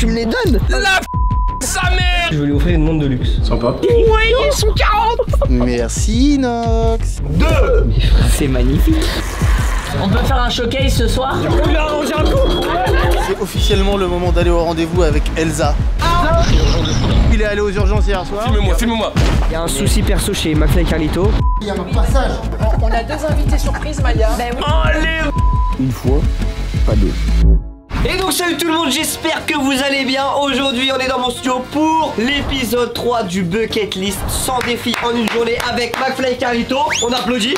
tu me les donnes. Sa mère. Je vais lui offrir une montre de luxe. Sympa. Ouais, ils sont 40. Merci Inox. 2. C'est magnifique. On peut faire un showcase ce soir? C'est officiellement le moment d'aller au rendez-vous avec Elsa. Il est allé aux urgences hier soir. Filme-moi, filme-moi. Il y a un souci perso chez McFly et Carlito. Il y a un passage. On a 2 invités surprises, Maya. Ben oui. Allez. Une fois, pas deux. Et donc salut tout le monde, j'espère que vous allez bien. Aujourd'hui on est dans mon studio pour l'épisode 3 du Bucket List sans défi en une journée avec McFly et Carlito. On applaudit.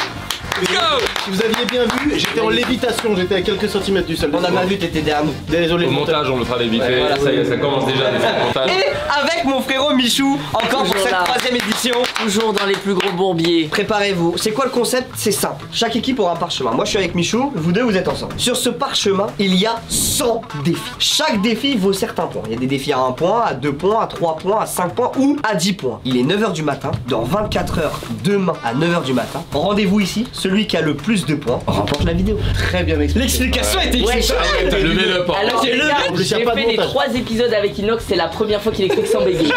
Si vous aviez bien vu, j'étais en lévitation, j'étais à quelques centimètres du sol. On a pas vu, t'étais derrière nous. Désolé. Au montage, on le fera vite fait. voilà. Ça y est, ça commence déjà le montage. Et avec mon frérot Michou, encore pour Toujours cette là. 3ème édition. Toujours dans les plus gros bourbiers. Préparez-vous. C'est quoi le concept? C'est simple. Chaque équipe aura un parchemin. Moi je suis avec Michou, vous deux vous êtes ensemble. Sur ce parchemin, il y a 100 défis. Chaque défi vaut certains points. Il y a des défis à 1 point, à 2 points, à 3 points, à 5 points ou à 10 points. Il est 9h du matin. Dans 24 heures, demain à 9h du matin, rendez-vous ici. Celui qui a le plus de points remporte la vidéo. Très bien expliqué. L'explication était exceptionnelle. T'as levé le port. Alors les gars, En plus, y j'ai a pas de fait les montage. 3 épisodes avec Inox, c'est la première fois qu'il écrit sans bégayer.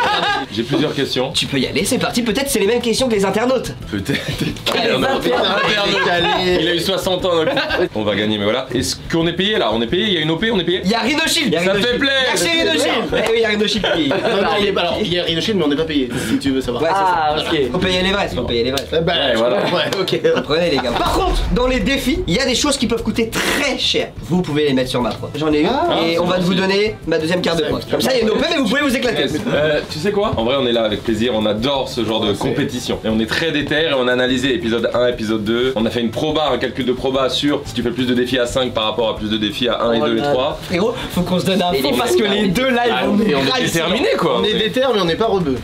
J'ai plusieurs questions. Tu peux y aller, c'est parti. Peut-être c'est les mêmes questions que les internautes. Peut-être. Allez, On a- Allez. Il a eu 60 ans donc. On va gagner, mais voilà. Est-ce qu'on est payé là? On est payé? Il y a une OP, on est payé? Il y a Rhino Shield. Ça fait plaisir. Merci Rhino Shield. Eh oui, il y a Rhino Shield qui. Non, alors, il y a Rhinoshield, mais on n'est pas payé, si tu veux savoir. Ouais, c'est Ah ça. ok. Faut payer les vrais, faut payer les vrais. Bah, Ouais, voilà. Ouais, ok. Apprenez les gars. Par contre, dans les défis, il y a des choses qui peuvent coûter très cher. Vous pouvez les mettre sur ma prod. J'en ai une et on va vous donner ma deuxième carte de prod. Comme ça, il y a une OP, mais vous pouvez vous éclater. Yes. Tu sais quoi? En vrai, on est là avec plaisir. On adore ce genre de compétition. Et on est très déter et on a analysé épisode 1, épisode 2. On a fait une proba, un calcul de proba sur si tu fais plus de défis à 5 par rapport à plus de défis à 1 et 2 et 3. Frérot, faut qu'on se donne un Et fond les parce que les deux là, ils vont nous Et on est railler. déterminé quoi. On est déter, mais on n'est pas rebeu.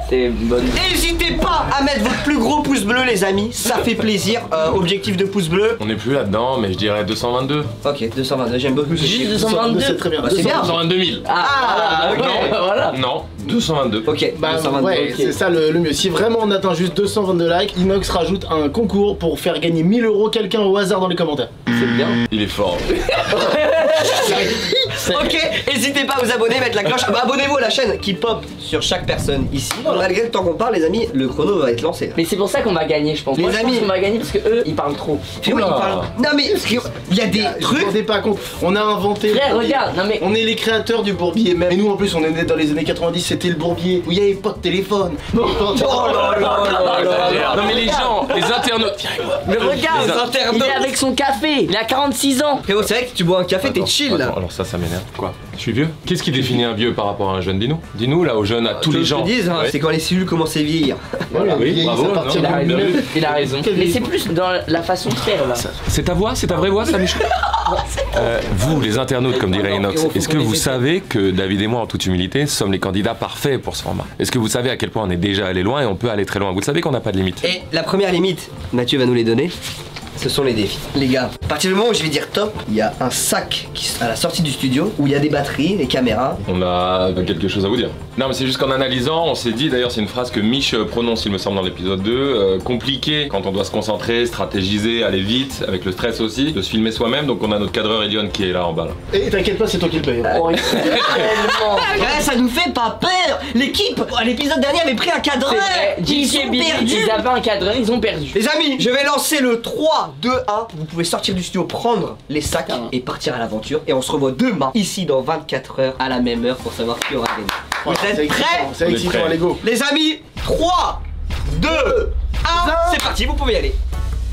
C'est une bonne. N'hésitez pas à mettre votre plus gros pouce bleu, les amis. Ça fait plaisir. Objectif de pouce bleu. On est plus là-dedans, mais je dirais 222. Ok, 222. J'aime beaucoup ce Juste chiffre. 222. C'est très bien. Bah, c'est bien. 222 000. Ah, ok. voilà. Non, 222. Ok, Bah 222. ouais, ok. c'est ça le mieux. Si vraiment on atteint juste 222 likes, Inox rajoute un concours pour faire gagner 1000 € quelqu'un au hasard dans les commentaires. C'est bien. Il est fort. Ok, n'hésitez pas à vous abonner, mettre la cloche. Bah, abonnez-vous à la chaîne qui pop sur chaque personne ici. Malgré le temps qu'on parle, les amis, le chrono va être lancé. Mais c'est pour ça qu'on va gagner, je pense. Les Moi, je pense amis. qu'on va gagner parce que eux, ils parlent trop. Frérot, il parle. Non mais il y a des Je vous trucs. rendez pas compte, on a inventé. le Frère, bourbier. regarde, non mais. On est les créateurs du bourbier même. Et nous en plus on est nés dans les années 90, c'était le bourbier où il n'y avait pas de téléphone. Oh là là là. Non mais les gens, les internautes. Viens avec moi. Mais regarde, Les internautes. il est avec son café, il a 46 ans. Frérot, c'est vrai que tu bois un café, t'es chill là. Attends, alors ça m'énerve. Quoi? Je suis vieux? Qu'est-ce qui définit un vieux par rapport à un jeune? Dis-nous. Dis-nous là aux jeunes, à tous les gens. Je te dis, hein, Ouais. c'est quand les cellules commencent à vieillir. Voilà, Oui, vieillit, bravo, ça appartient non, Il a à raison, nous. il a raison. Quel Mais vieil- c'est plus dans la façon de faire là. C'est ta voix? C'est ta vraie voix ça, Michel? Vous, les internautes, comme dirait Inox, est-ce que vous savez que David et moi, en toute humilité, sommes les candidats parfaits pour ce format? Est-ce que vous savez à quel point on est déjà allé loin et on peut aller très loin? Vous savez qu'on n'a pas de limite? Et la première limite, Mathieu va nous les donner. Ce sont les défis. Les gars, à partir du moment où je vais dire top, il y a un sac à la sortie du studio où il y a des batteries, des caméras. On a quelque chose à vous dire. Non mais c'est juste qu'en analysant, on s'est dit, d'ailleurs c'est une phrase que Mich prononce il me semble dans l'épisode 2, compliqué quand on doit se concentrer, stratégiser, aller vite, avec le stress aussi, de se filmer soi-même, donc on a notre cadreur Elion qui est là en bas là. Et t'inquiète pas, c'est toi qui le paye. Oh, il fait tellement. Ouais, ça nous fait pas peur. L'équipe, à l'épisode dernier, avait pris un cadreur. C'est vrai, Ils JC et ont Billy, perdu. ils avaient un cadreur, ils ont perdu. Les amis, je vais lancer le 3, 2, 1. Vous pouvez sortir du studio, prendre les sacs et partir à l'aventure. Et on se revoit demain, ici dans 24 heures, à la même heure, pour savoir qui aura gagné. Vous êtes prêts? C'est excitant, prêts. allez go. Les amis, 3, 2, 1. C'est parti, vous pouvez y aller.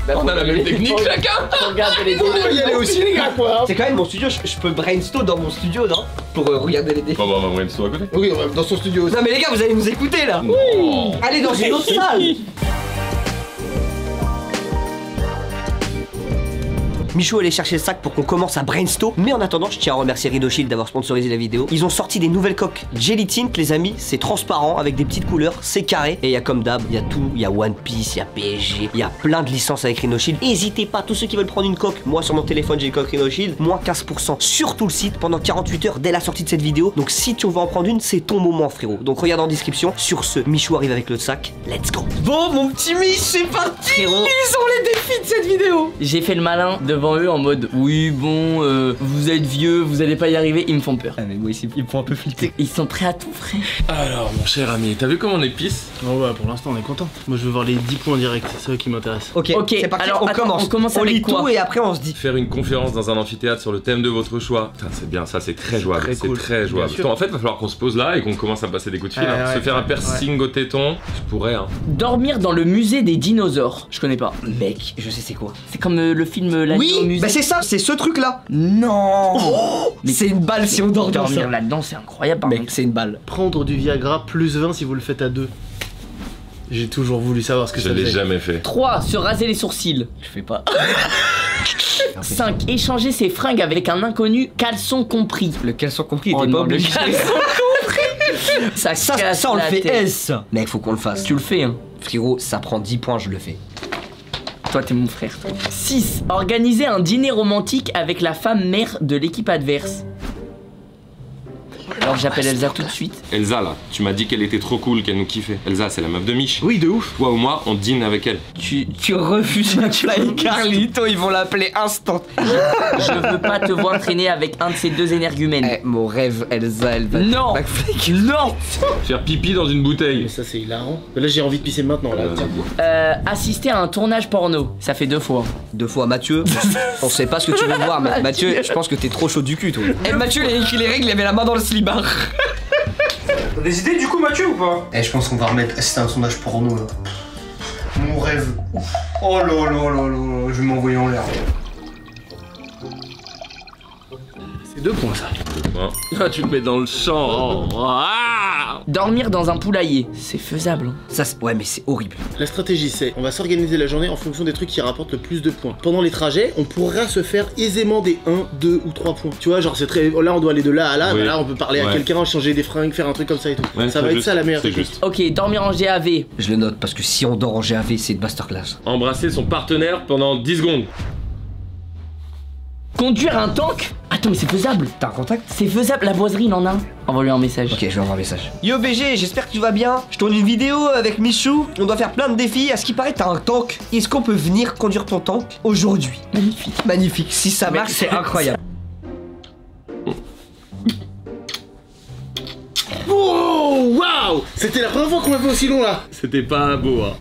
Bah, On a la même technique chacun. Regarde les On peut y aller aussi les gars quoi. C'est quand même mon studio, je peux brainstorm dans mon studio, non? Pour regarder les défis. Bon bah on va voir une histoire à côté. Oui, on va dans son studio aussi. Non mais les gars, vous allez nous écouter là. Non. Allez dans une autre salle. Michou allait chercher le sac pour qu'on commence à brainstorm. Mais en attendant, je tiens à remercier Rhino Shield d'avoir sponsorisé la vidéo. Ils ont sorti des nouvelles coques Jelly Tint, les amis. C'est transparent avec des petites couleurs, c'est carré. Et il y a comme d'hab, il y a tout. Il y a One Piece, il y a PSG, il y a plein de licences avec Rhino Shield. N'hésitez pas, tous ceux qui veulent prendre une coque. Moi sur mon téléphone, j'ai une coque Rhino Shield. Moins 15% sur tout le site pendant 48 heures dès la sortie de cette vidéo. Donc si tu veux en prendre une, c'est ton moment, frérot. Donc regarde en description. Sur ce, Michou arrive avec le sac. Let's go. Bon, mon petit Mich, c'est parti. Frérot. Ils ont les défis de cette vidéo. J'ai fait le malin de devant eux en mode oui bon vous êtes vieux, vous allez pas y arriver, ils me font peur. Ah mais moi ici, ils me font un peu flipper. Ils sont prêts à tout frère. Alors mon cher ami, t'as vu comment on épice? Oh ouais, pour l'instant on est content. Moi je veux voir les 10 points directs, c'est ça qui m'intéresse. Ok, Ok, c'est parti, alors, on attends, commence. on commence avec lit quoi? tout et après on se dit. Faire une conférence dans un amphithéâtre sur le thème de votre choix. Putain, c'est bien, ça c'est très jouable. très C'est cool. très jouable. Bien sûr. En fait, il va falloir qu'on se pose là et qu'on commence à passer des coups de fil. hein. Ouais, Se faire un ouais. piercing au téton, je pourrais. Hein. Dormir dans le musée des dinosaures. Je connais pas. Mec, je sais c'est quoi. C'est comme le film La Nuit au Oui, musée. bah c'est ça, c'est ce truc là. Non. Mais c'est une balle si on dort dans Dormir ça. là-dedans, c'est incroyable. par Mec, contre. c'est une balle. Prendre du Viagra plus 20 si vous le faites à 2. J'ai toujours voulu savoir ce que Je ça l'ai fait. jamais fait. 3. Se raser les sourcils. Je fais pas. 5. Échanger ses fringues avec un inconnu, caleçon compris. Le caleçon compris, Oh était pas non, le obligé. caleçon compris. Ça, casse on le la fait tête. S. Mec, faut qu'on le fasse. Tu le fais, hein. Frérot, ça prend 10 points, je le fais. Toi, t'es mon frère. 6. Organiser un dîner romantique avec la femme mère de l'équipe adverse. Alors j'appelle Elsa tout de suite. Elsa là, tu m'as dit qu'elle était trop cool, qu'elle nous kiffait. Elsa, c'est la meuf de Mich. Oui, de ouf. Toi ou moi, on dîne avec elle. Tu refuses McFly. Carlito, ils vont l'appeler instant. Je veux pas te voir traîner avec un de ces deux énergumènes. Eh, mon rêve, Elsa, elle va. Non. McFly. Non. Faire pipi dans une bouteille. Mais ça c'est hilarant. Là j'ai envie de pisser maintenant là. Tiens. Assister à un tournage porno. Ça fait 2 fois. 2 fois Mathieu. On sait pas ce que tu veux voir, mais Mathieu, je pense que t'es trop chaud du cul, toi. Eh, Mathieu, il a écrit les règles, il avait la main dans le slibard. T'as des idées du coup, Mathieu, ou pas? Eh, je pense qu'on va remettre. C'était un sondage porno là. Mon rêve. Oh là là là là, je vais m'envoyer en l'air. C'est 2 points ça. Ah, tu le mets dans le champ. Ah Dormir dans un poulailler. C'est faisable. Hein. Ça, ouais, mais c'est horrible. La stratégie c'est, on va s'organiser la journée en fonction des trucs qui rapportent le plus de points. Pendant les trajets, on pourra se faire aisément des 1, 2 ou 3 points. Tu vois, genre c'est très... Là on doit aller de là à là, Oui. bah là on peut parler à Ouais. quelqu'un, changer des fringues, faire un truc comme ça et tout. Ouais, ça c'est va être juste, ça la meilleure c'est technique. juste. Ok, dormir en GAV. Je le note parce que si on dort en GAV, c'est une masterclass. Embrasser son partenaire pendant 10 secondes. Conduire un tank. Attends, mais c'est faisable. T'as un contact? C'est faisable. La boiserie, il en a un. Envoie-lui un message. Ok, je vais envoyer un message. Yo BG, j'espère que tu vas bien. Je tourne une vidéo avec Michou. On doit faire plein de défis. À ce qui paraît, t'as un tank. Est-ce qu'on peut venir conduire ton tank aujourd'hui? Magnifique. Magnifique. Si ça marche, c'est incroyable. Oh waouh! C'était la première fois qu'on m'a fait aussi long là. C'était pas beau, hein.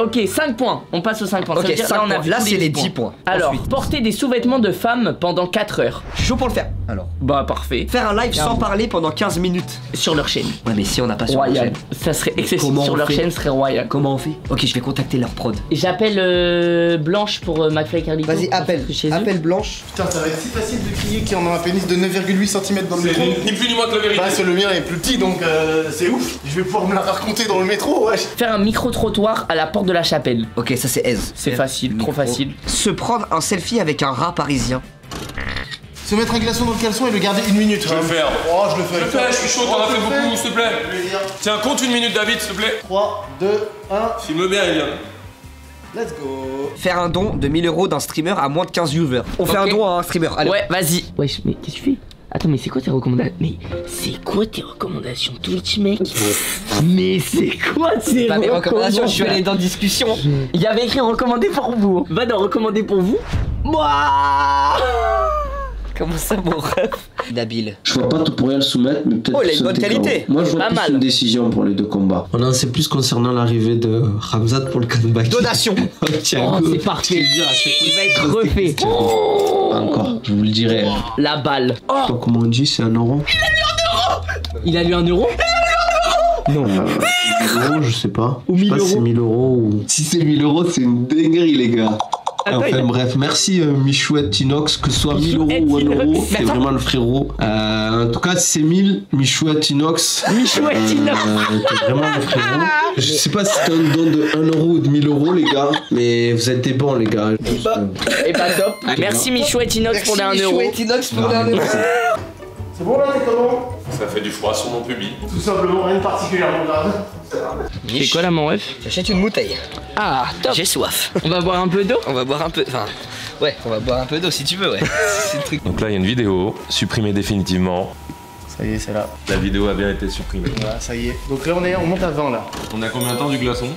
Ok, 5 points. On passe aux 5 points. Ça Ok, veut dire, 5 là, on a points. vu Là, tous c'est les 10 10 points. Alors, Ensuite, porter des sous-vêtements de femme pendant 4 heures. je suis chaud pour le faire. Alors, Bah, parfait. faire un live sans parler pendant 15 minutes. Sur leur chaîne. Ouais, mais si on n'a pas sur la Royal. chaîne, Ça serait excessif. comment Sur on leur fait chaîne, serait royal. comment on fait? Ok, je vais contacter leur prod. J'appelle Blanche pour McFly et Carlito. Vas-y, pour appelle. faire chez eux. Appelle Blanche. Putain, ça va être si facile de crier qu'il y en a un pénis de 9,8 cm dans le métro. Ni plus ni moins que la vérité. Bah, le mien est plus petit donc c'est ouf. Je vais pouvoir me la raconter dans le métro, wesh. Faire un micro-trottoir à la porte de la chapelle. Ok, ça c'est aise. C'est facile, trop facile. Se prendre un selfie avec un rat parisien. Se mettre un glaçon dans le caleçon et le garder 1 minute. Je vais le faire. Oh, je le fais. S'il te plaît, je suis chaud, t'en as fait beaucoup, s'il te plaît. Tiens, compte 1 minute, David, s'il te plaît. 3, 2, 1, Filme bien, Eliane. let's go. Faire un don de 1000 € d'un streamer à moins de 15 viewers. On fait un don à un streamer. Allez. Ouais, vas-y. Wesh, mais qu'est-ce que tu fais? Attends, mais c'est quoi tes recommandations? Mais c'est quoi tes recommandations Twitch, mec? Mais c'est quoi tes Pas mes recommandations, je suis allé recommandations? dans discussion. Il y avait écrit recommandé pour vous. Va dans recommander pour vous. Moi. Comment ça, mon rêve? Nabil. Je vois pas tout pour le soumettre, mais peut-être. Oh, il a une bonne sauter qualité. KO. Moi, je vois Pas plus mal. une décision pour les deux combats. On en sait plus concernant l'arrivée de Ramzat pour le comeback. Donation. Tiens, Oh, go. c'est parfait. Il va être refait. Pas encore, je vous le dirai. La balle. Je sais pas comment on dit, c'est 1 euro. Il a lu 1 euro. Non, 1000 euros, je sais pas. Ou Je sais 1000 pas si c'est euros. 1000 euros ou. Si c'est 1000 euros, c'est une dinguerie, les gars. Enfin bref, merci Michouette Inox, que ce soit 1000 euros ou 1 euro, t'es vraiment le frérot. En tout cas, si c'est 1000, Michouette Inox. Michouette Inox. T'es vraiment le frérot. Je sais pas si c'est un don de 1 euro ou de 1000 euros, les gars, mais vous êtes des bons, les gars. Et pas top. Merci Michouette Inox pour les 1 euro. Inox pour les 1 euro. C'est bon là, t'es comment? Ça fait du froid sur mon pubis. Tout simplement, rien de particulièrement grave. C'est quoi là, mon ref? J'achète une bouteille. Ah, top. J'ai soif. On va boire un peu d'eau. On va boire un peu. Enfin, ouais, on va boire un peu d'eau si tu veux, ouais. C'est le truc. Donc là, il y a une vidéo, supprimée définitivement. Ça y est, c'est là. La vidéo a bien été supprimée. Voilà, ça y est. Donc là, on monte à 20 là. On a combien de temps du glaçon?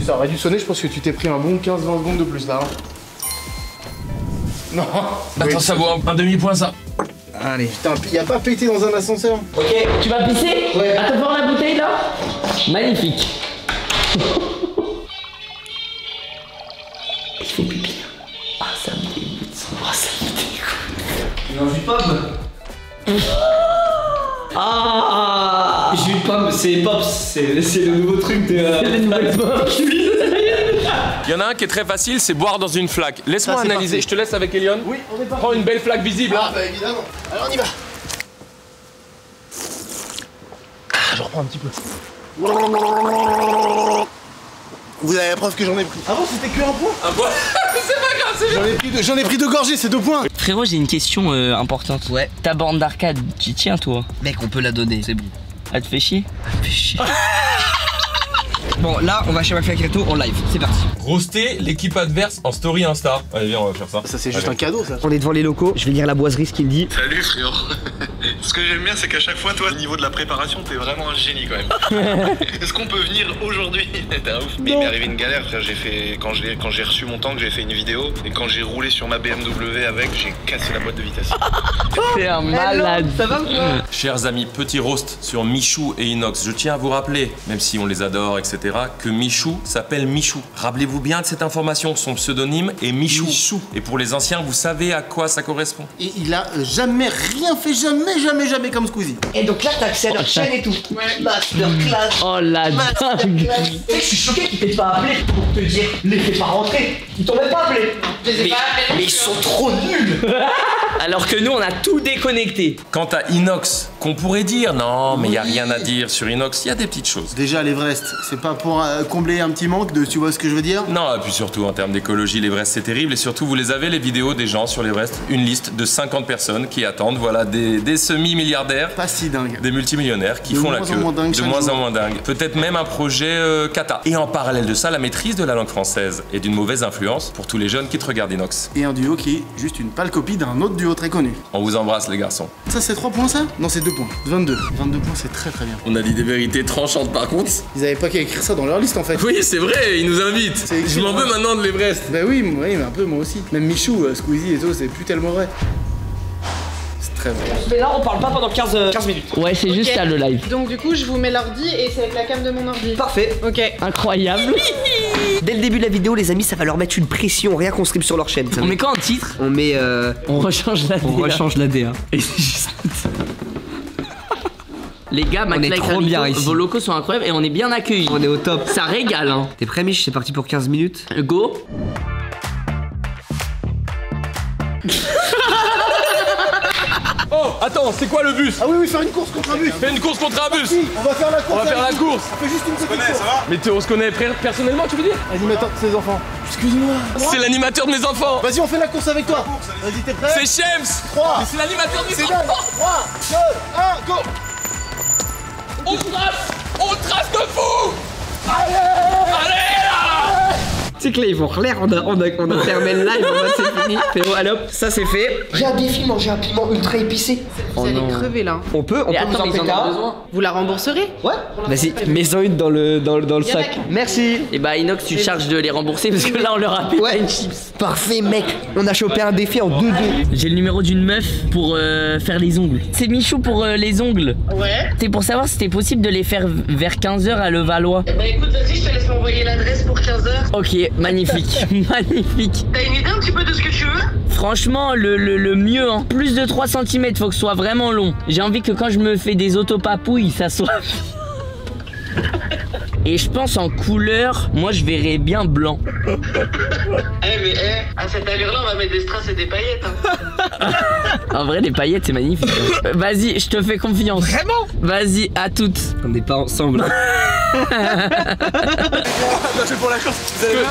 Ça aurait dû sonner, je pense que tu t'es pris un bon 15-20 secondes de plus là. Hein. Non. Attends, ça vaut un demi-point ça. Allez. Putain, y a pas pété dans un ascenseur. Ok, tu vas pisser? Ouais. Attends voir la bouteille là. Magnifique. Il fait pipi. Ah ça me dégoûte. Ah ça me dégoûte. Non, jus de pomme. Ah. Jus de pomme, c'est Pops, c'est le nouveau truc de. Les nouvelles poches. Il y en a un qui est très facile, c'est boire dans une flaque. Laisse-moi Ça, c'est analyser, parti. je te laisse avec Elion. Oui, on est parti. Prends une belle flaque visible. Ah Hein. bah évidemment. Alors on y va. Je reprends un petit peu. Vous avez la preuve que j'en ai pris. Ah bon, c'était que un point? Ah bon. C'est pas grave, c'est bien. J'en ai pris 2 gorgées, c'est 2 points. Frérot, j'ai une question importante. Ouais. Ta borne d'arcade, tu tiens toi? Mec, on peut la donner, c'est bon. Elle te fait chier? Fais chier. Bon, là, on va chez McFly et Carito en live. C'est parti. Roaster l'équipe adverse en story Insta. Allez, viens, on va faire ça. Ça c'est juste Allez. un cadeau ça. On est devant les locaux. Je vais lire la boiserie, ce qu'il dit. Salut frérot. Ce que j'aime bien c'est qu'à chaque fois toi au niveau de la préparation t'es vraiment un génie quand même. Est-ce qu'on peut venir aujourd'hui? T'es un ouf. Mais il m'est arrivé une galère frère, j'ai fait quand j'ai reçu mon tank j'ai fait une vidéo et quand j'ai roulé sur ma BMW avec j'ai cassé la boîte de vitesse. C'est un malade. Ça va ou quoi? Chers amis, petit roast sur Michou et Inox. Je tiens à vous rappeler, même si on les adore, etc., que Michou s'appelle Michou. Rappelez-vous bien de cette information, son pseudonyme est Michou. Michou. Et pour les anciens, vous savez à quoi ça correspond? Et il a jamais rien fait, jamais comme Squeezie. Et donc là, t'as accès à leur chaîne et tout. Masterclass. Oh la dingue. Tu sais que je suis choqué qu'ils t'aient pas appelé pour te dire les fais pas rentrer. Ils t'ont même pas appelé. Mais ils sont trop nuls. Alors que nous on a tout déconnecté. Quant à Inox, qu'on pourrait dire, non, mais il n'y a rien à dire sur Inox, il y a des petites choses. Déjà l'Everest, c'est pas pour combler un petit manque de, tu vois ce que je veux dire? Non, et puis surtout en termes d'écologie, l'Everest c'est terrible. Et surtout, vous les avez les vidéos des gens sur l'Everest. Une liste de 50 personnes qui attendent, voilà, des semi-milliardaires, Pas si dingue. des multimillionnaires qui De font la moins queue. en moins dingue De chaque moins jour. en moins dingue. Peut-être même un projet kata. Et en parallèle de ça, la maîtrise de la langue française est d'une mauvaise influence pour tous les jeunes qui te regardent Inox. Et un duo qui est juste une pâle copie d'un autre duo très connu. On vous embrasse les garçons. Ça c'est 3 points ça? Non c'est 2 points. 22. 22 points c'est très bien. On a dit des vérités tranchantes par contre. Ils avaient pas qu'à écrire ça dans leur liste en fait. Oui, c'est vrai, ils nous invitent. C'est écrit, Je m'en veux ouais. maintenant de l'Everest. Bah oui, mais un peu moi aussi. Même Michou, Squeezie et tout, c'est plus tellement vrai. C'est très vrai. Mais là, on parle pas pendant 15 minutes. Ouais, c'est juste ça le live. Donc du coup, je vous mets l'ordi et c'est avec la cam de mon ordi. Parfait. Ok. Incroyable. Dès le début de la vidéo, les amis, ça va leur mettre une pression, rien qu'on stream sur leur chaîne. On met quoi en titre? On met. On rechange la DA. On rechange la DA. Et c'est juste... Les gars, On est McFly trop bien ici. vos locaux sont incroyables et on est bien accueillis. On est au top. Ça régale hein. T'es prêt, Mich? C'est parti pour 15 minutes. Go. Oh, attends, c'est quoi le bus? Ah oui, faire une course contre un bus. Fais une course contre un bus. On va faire la course. On va faire la course. On fait juste une petite course. Mais on se connaît personnellement, tu veux dire? Animateur de ses enfants. Excuse-moi. C'est l'animateur de mes enfants. Vas-y, on fait la course avec toi. Vas-y, t'es prêt? C'est Shems. 3. C'est l'animateur de mes C'est enfants. dingue. 3, 2, 1, go. On trace de fou. Allez Allez là. C'est que là, ils vont l'air, on a fermé le live, en mode c'est fini. Féro, allez hop, ça c'est fait. J'ai un défi, manger un piment ultra épicé. Vous allez crever là. On peut Et vous attends, en mais ils en péter ont un? besoin. Vous la rembourserez? Ouais. Vas-y, mets-en une dans le sac. Yannick. Merci. Et bah Inox, tu charges de les rembourser parce que là on leur a payé Ouais. une chips. Parfait, mec. On a chopé un défi en 2-2. J'ai le numéro d'une meuf pour faire les ongles. C'est Michou pour les ongles. Ouais. C'est pour savoir si c'était possible de les faire vers 15h à Levallois. Bah écoute, vas-y, je te laisse m'envoyer l'adresse pour 15h. Ok, magnifique. Magnifique. T'as une idée un petit peu de ce que tu veux? Franchement, le mieux, hein. Plus de 3 cm, faut que ce soit vraiment long. J'ai envie que quand je me fais des autopapouilles, ça soit... Et je pense en couleur, moi je verrais bien blanc. À cette allure-là, on va mettre des strass et des paillettes. Hein. En vrai, les paillettes, c'est magnifique. Hein. Vas-y, je te fais confiance. Vraiment? Vas-y, à toutes. On n'est pas ensemble.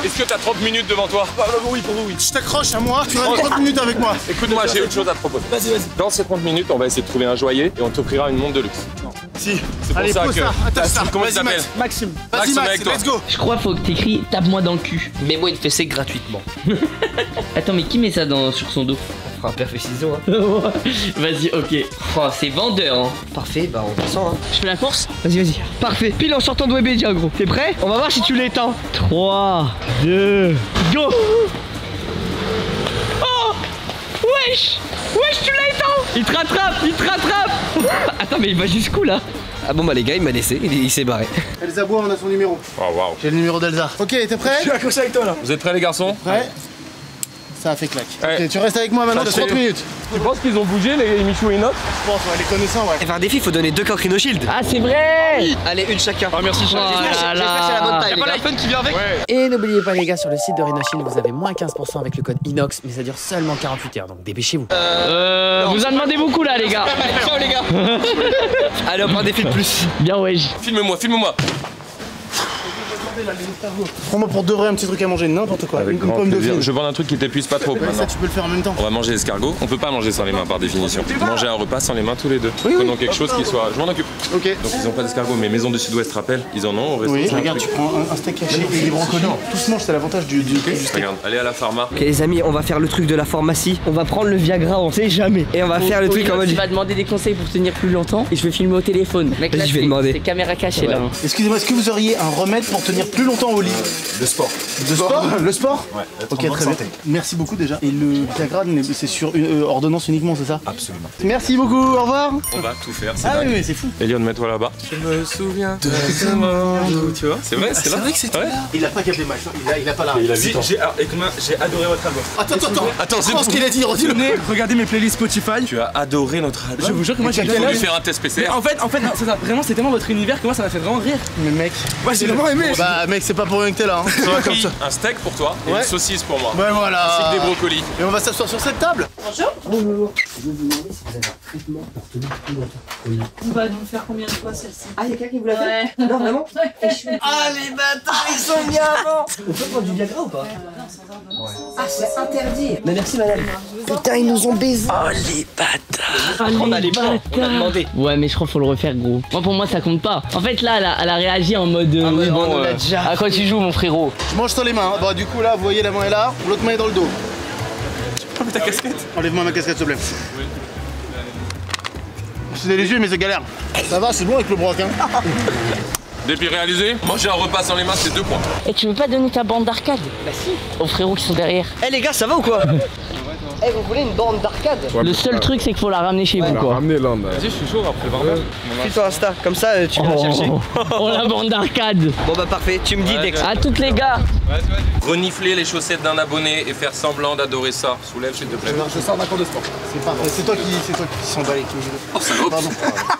Est-ce que t'as 30 minutes devant toi? Oui, pour vous, oui. Je t'accroche à moi, tu restes 30 minutes avec moi. Écoute-moi, j'ai autre chose à te proposer. Vas-y. Dans ces 30 minutes, on va essayer de trouver un joaillier et on t'offrira une montre de luxe. Si. C'est pour Allez, ça pose que. ça, attache ça. Comment il Vas-y, s'appelle? Maxime. Max, Vas-y, on est Max, avec toi. let's go. Je crois faut que t'écris tape-moi dans le cul. Mets-moi une fessée gratuitement. Attends, mais qui met ça sur son dos? On fera un perfect ciseau. Hein. Vas-y, ok. Oh, c'est vendeur, hein. Parfait, bah on descend. Hein. Je fais la course? Vas-y. Parfait. Pile en sortant de Webedia, gros. T'es prêt? On va voir si tu l'éteins. 3, 2, go. Oh. Wesh, tu l'as éteint. Il te rattrape. Attends, mais il va jusqu'où là? Ah bon bah les gars, il m'a laissé, il s'est barré. Elsa Bois, on a son numéro. Oh waouh. J'ai le numéro d'Elsa. Ok, t'es prêt? Je suis accroché avec toi là. Vous êtes prêts les garçons? Prêt? Ça a fait clac. Ouais. Ok, tu restes avec moi maintenant Ça, 30 c'est- minutes. Tu penses qu'ils ont bougé les Michou et Inox? Je pense, ouais, les connaissants, ouais. Et faire un défi, il faut donner 2 coques Rhino Shield. Ah, c'est vrai. Allez, une chacun. Oh merci Oh là J'espère que c'est la bonne là. taille. Y'a les pas gars. l'iPhone qui vient avec? Ouais. Et n'oubliez pas les gars, sur le site de Rhinoshield, vous avez moins 15% avec le code INOX, mais ça dure seulement 48 heures, donc dépêchez-vous. Vous en demandez beaucoup là, les gars. Ciao les gars. Allez, on prend un défi de plus. Bien, wesh. Filme-moi. Prends-moi pour de vrai un petit truc à manger, n'importe quoi. Avec une grand pomme de plaisir. fruits. Je vends un truc qui t'épuise pas trop Ouais, ça, maintenant. tu peux le faire en même temps. On va manger escargot. On peut pas manger sans les mains par définition. Manger un repas sans les mains tous les deux. Prenons quelque chose qui soit. Je m'en occupe. Ok. Donc ils ont pas d'escargot, mais Maison du Sud-Ouest rappelle, ils en ont au resto. Oui, c'est un regarde, truc. tu prends un steak haché et des brocolis. Tout se mange, c'est l'avantage du steak. Regarde, allez à la pharma. Ok les amis, on va faire le truc de la pharmacie. On va prendre le Viagra, on sait jamais. Et on va faire le truc en mode. Tu vas demander des conseils pour tenir plus longtemps et je vais filmer au téléphone. Mec, là, Vas-y, je vais c'est- demander. c'est caméra cachée là. Excusez-moi, est-ce que vous auriez un remède pour tenir plus longtemps au lit? Le sport. Le sport? Le sport? Ouais, Ok, très bien. Merci beaucoup déjà. Et le Viagra, c'est sur ordonnance uniquement, c'est ça? Absolument. Merci beaucoup, au revoir. On va tout faire, c'est Ah oui, dingue. oui, c'est fou. Elion, mets-toi là-bas. Je me souviens de ce monde. Tu vois, c'est vrai, c'est là. vrai que c'était Ouais. Il a pas capté Max, hein. il a pas la. J'ai adoré votre album. Attends, c'est ce qu'il a dit, redis-le. Regardez mes playlists Spotify. Tu as adoré notre album. Je vous jure que moi j'ai Faut quel lui âge? faire un test PCR. En fait, non, c'est ça. Vraiment, c'est tellement votre univers que moi ça m'a fait vraiment rire. Mais mec. Ouais, j'ai vraiment aimé. Bah, mec, c'est pas pour rien que t'es là. Hein. Ça va comme ça. Un steak pour toi et Ouais. une saucisse pour moi. Ouais, voilà. Ainsi que des brocolis. Et on va s'asseoir sur cette table. On va nous faire combien de fois celle-ci? Ah, y'a quelqu'un qui vous l'a fait? Non, vraiment? Ah, les bâtards, ils sont bien avant! On peut prendre du Viagra ou pas? Ah, c'est interdit! Mais merci, madame. Putain, ils nous ont baisé! Oh, les bâtards! On a les plans, on a demandé. Ouais, mais je crois qu'il faut le refaire, gros. Moi, pour moi, ça compte pas. En fait, là, elle a réagi en mode. mais on l'a déjà à quoi tu joues, mon frérot? Je mange sans les mains. Hein. Bon, du coup, là, vous voyez, la main est là, l'autre main est dans le dos. Ta casquette. Enlève-moi ma casquette, s'il te plaît. C'est les yeux, mais c'est galère. Ça va, c'est bon avec le broc, hein. Défi réalisé. Manger un repas sans les mains, c'est 2 points. Et tu veux pas donner ta bande d'arcade? Bah si. Aux frérots qui sont derrière. Eh, les gars, ça va ou quoi? Eh, vous voulez une bande d'arcade? Le seul truc, c'est qu'il faut la ramener chez vous, quoi. Vas-y, je suis chaud après le barbecue. Suis sur Insta, comme ça, tu vas la chercher. Oh, la bande d'arcade. Bon, bah, parfait, tu me dis dès que. À toutes les gars. Renifler les chaussettes d'un abonné et faire semblant d'adorer ça. Soulève s'il te plaît. Je sors d'un cours de sport. C'est parfait. C'est toi qui s'en bat les couilles. Oh salope. Pardon.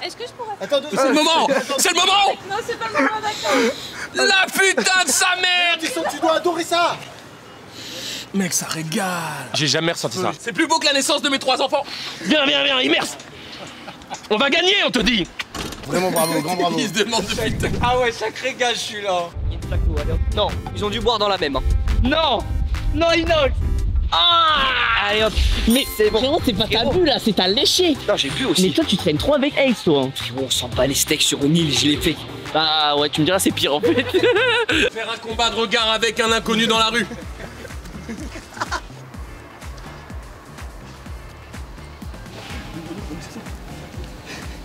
Est-ce que je pourrais... Attends, C'est le moment. C'est le moment. Non, c'est pas le moment, d'accord. La putain de sa mère. Tu dois adorer ça. Mec, ça régale. J'ai jamais ressenti ça. C'est plus beau que la naissance de mes 3 enfants. Viens, immerse. On va gagner, on te dit. Vraiment bravo, grand bravo. Il se demande depuis le temps. Ah ouais, sacré gage, je suis là. Non, ils ont dû boire dans la même. Hein. Non. Non, Inox. Ah. Allez hop. Mais C'est bon. frérot, c'est pas ta bu là, c'est ta léché. Non, j'ai bu Mais aussi. toi, tu traînes trop avec Ace, toi. Hein. On s'en bat les steaks sur une île, je l'ai fait. Bah ouais, tu me diras, c'est pire en fait. Faire un combat de regard avec un inconnu dans la rue.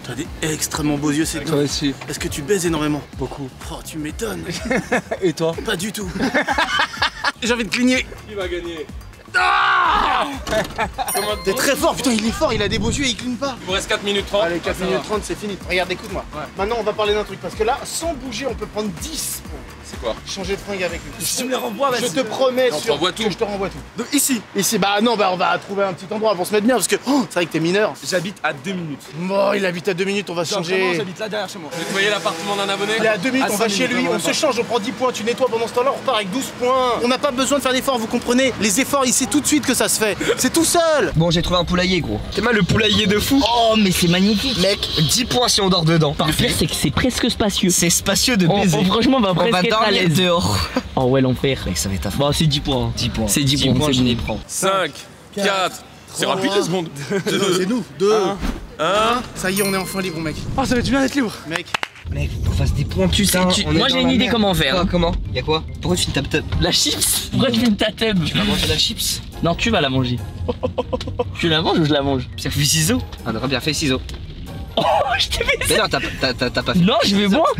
T'as des extrêmement beaux yeux, c'est Toi aussi. Est-ce que tu baises énormément? Beaucoup. Oh, tu m'étonnes. Et toi? Pas du tout. J'ai envie de cligner. Qui va gagner? T'es très fort, putain, il est fort, il a des beaux yeux et il cligne pas. Il vous reste 4 minutes 30. Allez, 4 minutes 30, c'est fini. Regarde, écoute-moi. Maintenant, on va parler d'un truc parce que là, sans bouger, on peut prendre 10 points. C'est quoi? Changer de fringue avec lui. Si tu me les renvoies, Je te promets On sur t'envoie que tout. je te renvoie tout. Donc ici, Ici, bah non, bah on va trouver un petit endroit pour se mettre bien parce que c'est vrai que t'es mineur. j'habite à 2 minutes. Bon, il habite à 2 minutes, on va Genre, changer. vraiment, j'habite là derrière chez moi. Nettoyer l'appartement d'un abonné. Il est à 2 minutes, À on va 5 chez minutes, lui, non, on même se pas. change, on prend 10 points, tu nettoies pendant ce temps-là, on repart avec 12 points. On n'a pas besoin de faire d'efforts, vous comprenez? Les efforts, il sait tout de suite que ça se fait. C'est tout seul. Bon, j'ai trouvé un poulailler, gros. C'est mal le poulailler de fou. Oh, mais c'est magnifique. Mec, 10 points si on dort dedans. Le pire, c'est que c'est presque spacieux. C'est spacieux de On, baiser. franchement, on va On presque va être à dormir l'aise. dehors. Oh ouais, l'enfer. Mec, ça va être affreux. Bon, c'est 10 points. 10 points. C'est 10 points, je c'est les bon. prends. 5, 4. C'est rapide les secondes. C'est nous. 2, 1. Ça y est, on est enfin libre, mec. Oh, ça va être bien d'être libre. Mec, Mec, faut qu'on fasse des points, putain. Moi, j'ai une idée comment faire. Quoi, comment? Y'a quoi? Pourquoi tu tapes top? La chips. Pourquoi tu fais ta tub? Tu vas manger la chips? Non, tu vas la manger. Tu la manges ou je la mange? Pierre feuille ciseaux? Ah, non, bien fait ciseaux. Oh, je t'ai baisé. Mais non, t'as pas fait. Non, je vais boire.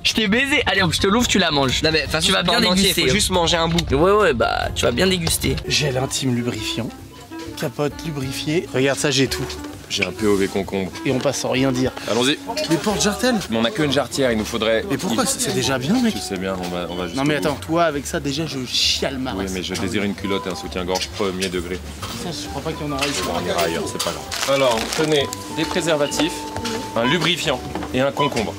Je t'ai baisé. Allez, hop, je te l'ouvre, tu la manges. Non, mais de toute façon, Tu vas c'est pas bien en entier, déguster, faut hein. juste manger un bout. Ouais, bah, tu vas bien déguster. gel intime lubrifiant. capote lubrifiée. Regarde ça, j'ai tout. J'ai un POV concombre. Et on passe sans rien dire. Allons-y. Les portes jartelles. Mais on a qu'une jarretière, il nous faudrait. Mais pourquoi? C'est déjà bien, mec. Tu sais bien, on va juste. Non mais attends, toi avec ça déjà je chiale ma race. Oui, mais je désire une culotte et un soutien-gorge premier degré. Ça, je crois pas qu'il y en aura ici. On ira ailleurs, c'est pas grave. Alors, tenez des préservatifs, un lubrifiant et un concombre.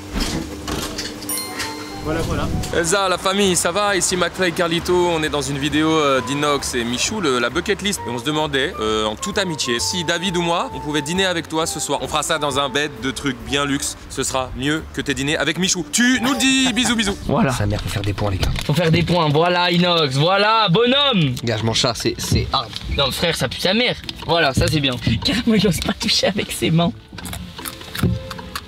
Voilà. Elsa, la famille, ça va? Ici McFly et Carlito, on est dans une vidéo d'Inox et Michou, la bucket list. Et on se demandait, en toute amitié, si David ou moi, on pouvait dîner avec toi ce soir. On fera ça dans un bed de trucs bien luxe. Ce sera mieux que tes dîners avec Michou. Tu nous le dis, bisous. Voilà. Sa mère faut faire des points, les gars. Faut faire des points. Voilà, Inox. Voilà, bonhomme. Gars, je mange ça, c'est hard. Non, frère, ça pue sa mère. Voilà, ça c'est bien. Carrément, il ose pas toucher avec ses mains.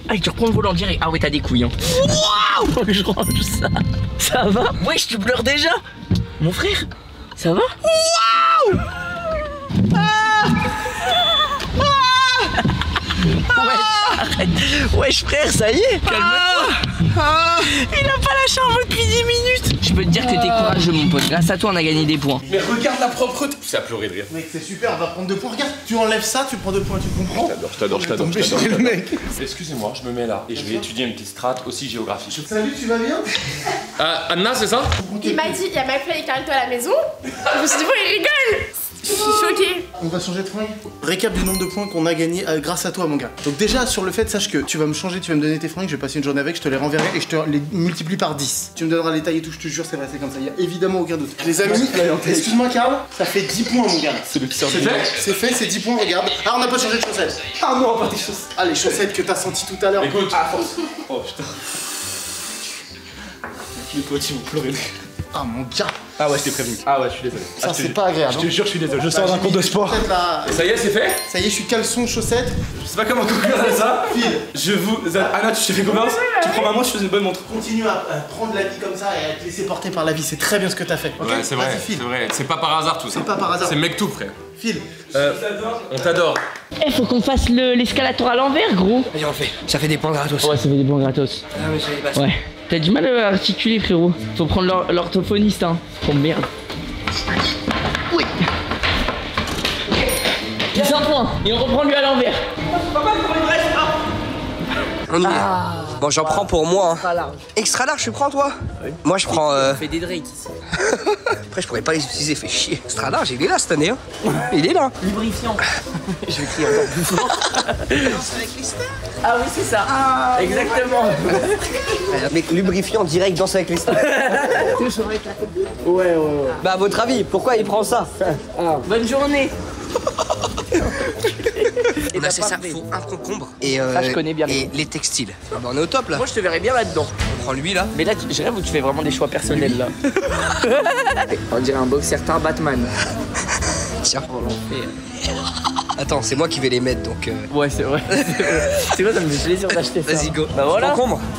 Ah, tu reprends le volant direct. Ah ouais, t'as des couilles. Hein. Waouh, je range ça. Ça va? Wesh, tu pleures déjà? Mon frère, ça va? Waouh! Wesh, arrête. Wesh, frère, ça y est, calme-toi. Il a pas lâché un mot depuis 10 minutes. Je peux te dire que t'es courageux, mon pote. Grâce à toi, on a gagné des points. Mais regarde la propreté. C'est à pleurer de rire. Mec, c'est super, on va prendre 2 points. Regarde, tu enlèves ça, tu prends 2 points, tu comprends? Je t'adore. Le mec. Excusez-moi, je me mets là et je vais étudier une petite strate aussi géographique. Salut, tu vas bien? Anna, c'est ça? Il m'a dit, il y a McFly et Carlito à la maison. Je me suis dit, bon, il rigole. Je suis choquée. On va changer de fringue. Récap du nombre de points qu'on a gagné grâce à toi, mon gars. Donc déjà, sur le fait, sache que tu vas me changer, tu vas me donner tes fringues, je vais passer une journée avec, je te les renverrai et je te les multiplie par 10. Tu me donneras les tailles et tout, je te jure, c'est vrai, c'est comme ça. Il y a évidemment aucun doute. Les amis, excuse-moi, Karl, ça fait 10 points, mon gars. C'est fait, c'est 10 points, regarde. Ah, on n'a pas changé de chaussettes. Ah non, pas tes chaussettes. Ah, les chaussettes que t'as senties tout à l'heure. Écoute. Ah, force. Oh putain. Les potes, ils vont pleurer. Ah, mon gars. Ah ouais, je t'ai prévenu. Ah ouais, je suis désolé. Ça, c'est pas agréable. Je te jure, je suis désolé. Je sors d'un cours de sport. Ça y est, c'est fait? Ça y est, je suis caleçon, chaussettes. Je sais pas comment tu regardes ça. Je vous. Anna, tu t'es fait comment? Tu prends ma montre, je fais une bonne montre. Continue à prendre la vie comme ça et à te laisser porter par la vie. C'est très bien ce que t'as fait. Okay, ouais, c'est vrai. C'est vrai. C'est pas par hasard tout ça. C'est pas par hasard. C'est mec tout, frère. File. On t'adore. Eh, faut qu'on fasse l'escalator à l'envers, gros. Vas-y, on fait. Ça fait des points gratos. Ouais, ça fait des points gratos. Ah, mais j'avais pas ça. Ouais. T'as du mal à articuler, frérot. Faut prendre l'orthophoniste, hein. Oh merde. Oui. 10 points. Et on reprend lui à l'envers. On y est. Bon, j'en prends pour moi. Hein. Extra large, tu prends toi? Oui. Moi, je prends. On fait des Drake ici. Après, je pourrais pas les utiliser, fait chier. Extra large, il est là cette année. Hein. Il est là. Lubrifiant. Je vais crier encore plus fort. Ah oui, c'est ça. Ah, exactement. Mec, lubrifiant direct, danse avec les stars. Ouais. Bah, à votre avis, pourquoi il prend ça? Bonne journée. On a c'est ça, faut un concombre et, je connais bien et les textiles. Bah, on est au top là. Moi je te verrais bien là-dedans. On prend lui là. Mais là je rêve où tu fais vraiment des choix personnels là. On dirait un boxer star Batman. Tiens. Attends, c'est moi qui vais les mettre donc. Ouais, c'est vrai. C'est quoi, ça me fait plaisir d'acheter ça. Vas-y, go. Bah voilà.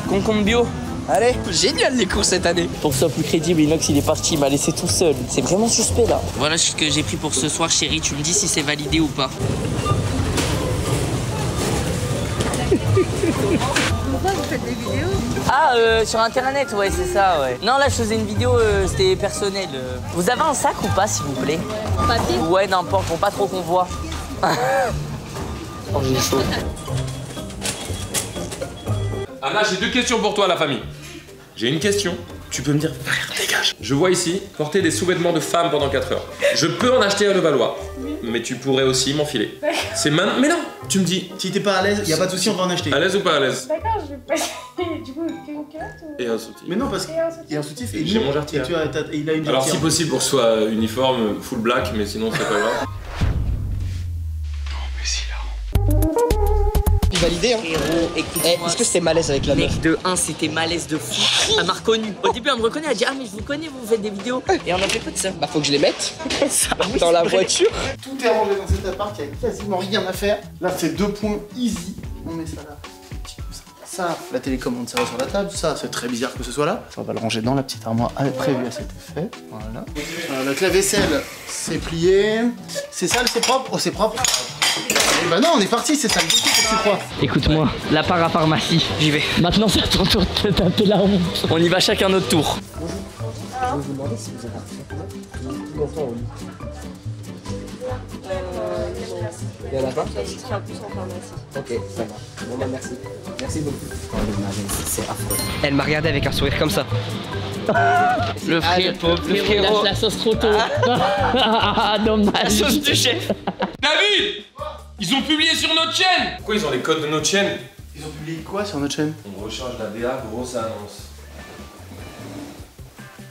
Concombre bio. Allez, génial les cours cette année. Pour que ce soit plus crédible, Inox il est parti, il m'a laissé tout seul. C'est vraiment suspect là. Voilà ce que j'ai pris pour ce soir, chérie. Tu me dis si c'est validé ou pas. Pourquoi vous faites des vidéos? Ah, sur internet, ouais, c'est ça, ouais. Non, là je faisais une vidéo, c'était personnel. Vous avez un sac ou pas, s'il vous plaît? Papier? Ouais, n'importe, pour pas trop qu'on voit. Oh, j'ai chaud. Anna, j'ai 2 questions pour toi, la famille. J'ai une question. Tu peux me dire, frère, dégage. Je vois ici porter des sous-vêtements de femme pendant 4 heures. Je peux en acheter à Levallois, mais tu pourrais aussi m'enfiler. C'est maintenant. Mais non, tu me dis. Si t'es pas à l'aise, y a pas de souci, on va en acheter. À l'aise ou pas à l'aise? D'accord, je vais passer. Du coup, une culotte ou... Et un soutif. Mais non, parce qu'il y a un soutif et j'ai mon jarretier. Et il a une jarretière. Alors, si possible, pour que ce soit uniforme, full black, mais sinon, c'est pas grave. Validé hein. Frérot, écoute-moi. Est-ce que c'était malaise avec la meuf? Mec, de 1, c'était malaise de fou. Elle m'a reconnu. Au début, elle me reconnaît, elle dit, ah, mais je vous connais, vous faites des vidéos. Et on a fait quoi de ça? Bah, faut que je les mette ça, oui, dans la voiture. Tout est rangé dans cet appart, il y a quasiment rien à faire. Là, c'est 2 points easy. On met ça là. Ça, la télécommande, ça va sur la table. Ça, c'est très bizarre que ce soit là. Ça, on va le ranger dans la petite armoire prévue à cet effet. Voilà. Le clavecelle, c'est plié. C'est sale, c'est propre? Oh, c'est propre. Et bah non, on est parti, c'est sale. C'est propre. Écoute-moi, la parapharmacie. J'y vais. Maintenant, c'est à ton tour de te taper la honte. On y va chacun notre tour. Je vais vous demander si vous avez un Il y en a pas? J'hésiterai en plus en pharmacie. Ok, ça va. Bon bah merci. Merci beaucoup. Oh c'est affreux. Elle m'a regardé avec un sourire comme ça. Le frérot, il lâche la sauce trop tôt. Ah, dommage. La sauce du chef. David! Ils ont publié sur notre chaîne! Pourquoi ils ont les codes de notre chaîne? Ils ont publié quoi sur notre chaîne? On recharge la DA, grosse annonce.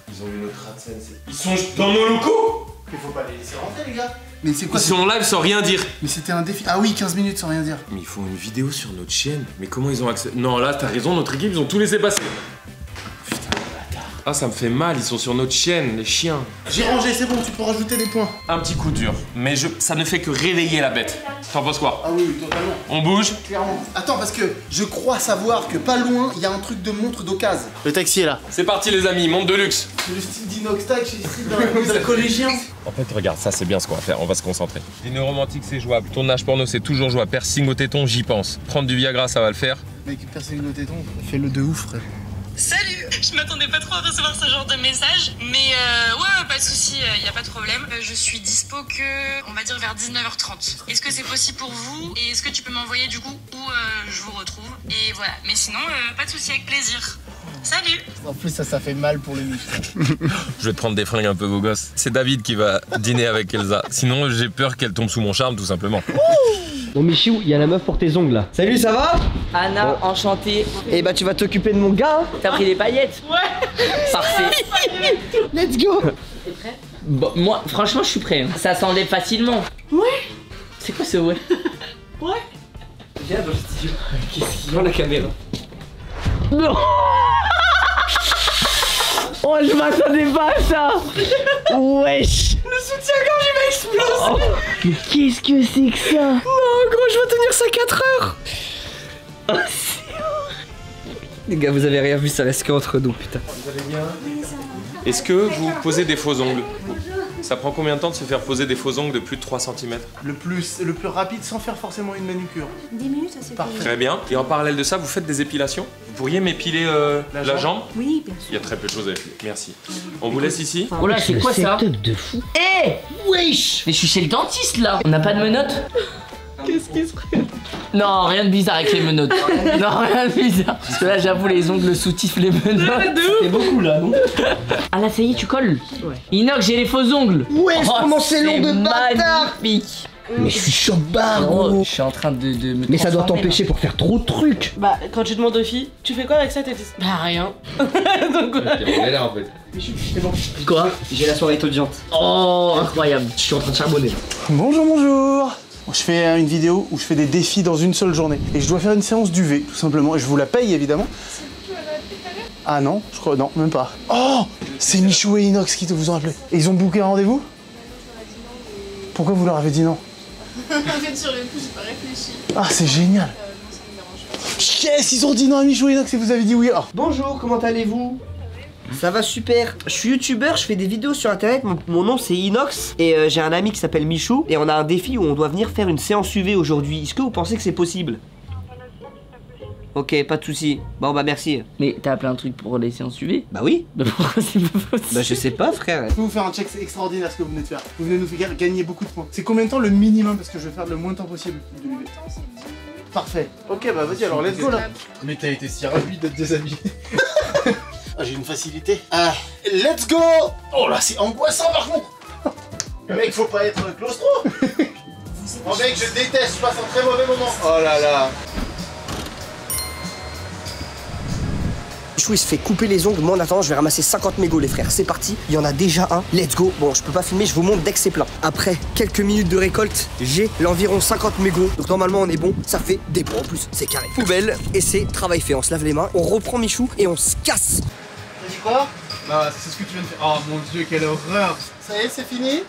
Ils ont eu notre AdSense. Ils sont dans nos locaux! Il faut pas les laisser rentrer les gars. Mais c'est quoi? Ils sont en live sans rien dire. Mais c'était un défi. Ah oui, 15 minutes sans rien dire. Mais ils font une vidéo sur notre chaîne. Mais comment ils ont accès? Non, là, t'as raison, notre équipe, ils ont tout laissé passer. Ah, ça me fait mal, ils sont sur notre chaîne, les chiens. J'ai rangé, c'est bon, tu peux rajouter des points. Un petit coup dur, mais ça ne fait que réveiller la bête. T'en penses quoi? Ah oui, totalement. On bouge? Clairement. Attends, parce que je crois savoir que pas loin, il y a un truc de montre d'occasion. Le taxi est là. C'est parti les amis, montre de luxe. C'est le style d'Inox Tag, j'ai le style d'un collégien. En fait, regarde, ça c'est bien ce qu'on va faire, on va se concentrer. Dîner romantique, c'est jouable. Tournage porno, c'est toujours jouable. Piercing au téton, j'y pense. Prendre du Viagra, ça va le faire. Mec, piercing au téton, fais-le de ouf, frère. Salut! Je m'attendais pas trop à recevoir ce genre de message, mais ouais, pas de soucis, y a pas de problème. Je suis dispo que, on va dire vers 19h30. Est-ce que c'est possible pour vous? Et est-ce que tu peux m'envoyer du coup où je vous retrouve? Et voilà, mais sinon, pas de soucis, avec plaisir. Salut! En plus, ça fait mal pour les muscles. Je vais te prendre des fringues un peu beau gosse. C'est David qui va dîner avec Elsa. Sinon, j'ai peur qu'elle tombe sous mon charme, tout simplement. Bon Michou, il y a la meuf pour tes ongles là. Salut, ça va? Anna, enchantée. Et bah tu vas t'occuper de mon gars hein. T'as pris des paillettes? Ouais. Parfait. Let's go. T'es prêt? Bon, moi, franchement, je suis prêt. Ça s'enlève facilement. Ouais. C'est quoi ce ouais? Ouais. Viens dans le studio. Qu'est-ce qu'il y a la caméra? Non. Oh, je m'attendais pas à ça. Wesh. Le soutien-gorge il va exploser. Oh, mais qu'est-ce que c'est que ça? Non gros, je vais tenir ça 4 heures. Oh, les gars, vous avez rien vu, ça reste qu'entre nous, putain. Vous allez bien? Est-ce que vous posez des faux ongles? Ça prend combien de temps de se faire poser des faux ongles de plus de 3 cm? Le plus rapide sans faire forcément une manucure. 10 minutes, ça c'est parfait. Très bien. Et en parallèle de ça, vous faites des épilations? Vous pourriez m'épiler la jambe? Oui, bien sûr. Il y a très peu de choses à épiler. Merci. On vous laisse ici? Oh là, c'est quoi ça? de fou. Eh wesh. Mais je suis chez le dentiste là. On n'a pas de menottes? Qu'est-ce qui se passe? Non, rien de bizarre avec les menottes. Non, rien de bizarre. Parce que là, j'avoue, les ongles soutifs les menottes. C'est beaucoup là, non? Ah là, ça y est, tu colles? Ouais. Inox, j'ai les faux ongles. Ouais, comment c'est long de bâtard. Magnifique. Mais je suis chaud barre, Oh, gros. je suis en train de me Mais ça doit transformer, t'empêcher pour faire trop de trucs. Bah, quand tu demandes aux filles, tu fais quoi avec ça? T'es bah, rien. Donc, On est là en fait. C'est bon. Quoi? J'ai la soirée étudiante. Oh, incroyable. Je suis en train de charbonner. Bonjour, bonjour. Je fais une vidéo où je fais des défis dans une seule journée. Et je dois faire une séance d'UV, tout simplement. Et je vous la paye, évidemment. Ah non, je crois, non, même pas. Oh, c'est Michou et Inox qui vous ont appelé. Et ils ont booké un rendez-vous? Pourquoi vous leur avez dit non? en fait, sur le coup, j'ai pas réfléchi. Ah, c'est génial. Non, ça me dérange pas. Yes, ils ont dit non à Michou et Inox et vous avez dit oui. Oh. Bonjour, comment allez-vous? Ça va super. Je suis youtubeur, je fais des vidéos sur internet. Mon nom c'est Inox et j'ai un ami qui s'appelle Michou et on a un défi où on doit venir faire une séance UV aujourd'hui. Est-ce que vous pensez que c'est possible? Ok, pas de soucis. Bon bah merci. Mais t'as appelé un truc pour les séances UV? Bah oui. Mais pourquoi c'est pas possible? Bah je sais pas frère. Je peux vous faire un check extraordinaire ce que vous venez de faire. Vous venez de nous faire gagner beaucoup de points. C'est combien de temps le minimum? Parce que je vais faire le moins de temps possible de l'UV. Parfait. Ok, bah vas-y alors, let's go là. Mais t'as été si rapide d'être déshabillé. Ah, j'ai une facilité. Ah, let's go! Oh là, c'est angoissant par contre! Mec, faut pas être claustro! Oh mec, je déteste, je passe un très mauvais moment. Oh là là. Michou il se fait couper les ongles. Moi en attendant, je vais ramasser 50 mégots les frères. C'est parti, il y en a déjà un. Let's go. Bon, je peux pas filmer, je vous montre dès que c'est plein. Après quelques minutes de récolte, j'ai l'environ 50 mégots. Donc normalement on est bon, ça fait des points en plus. C'est carré. Poubelle et c'est travail fait. On se lave les mains, on reprend Michou et on se casse. T'as dit quoi? Bah, c'est ce que tu viens de faire. Oh mon dieu, quelle horreur! Ça y est, c'est fini?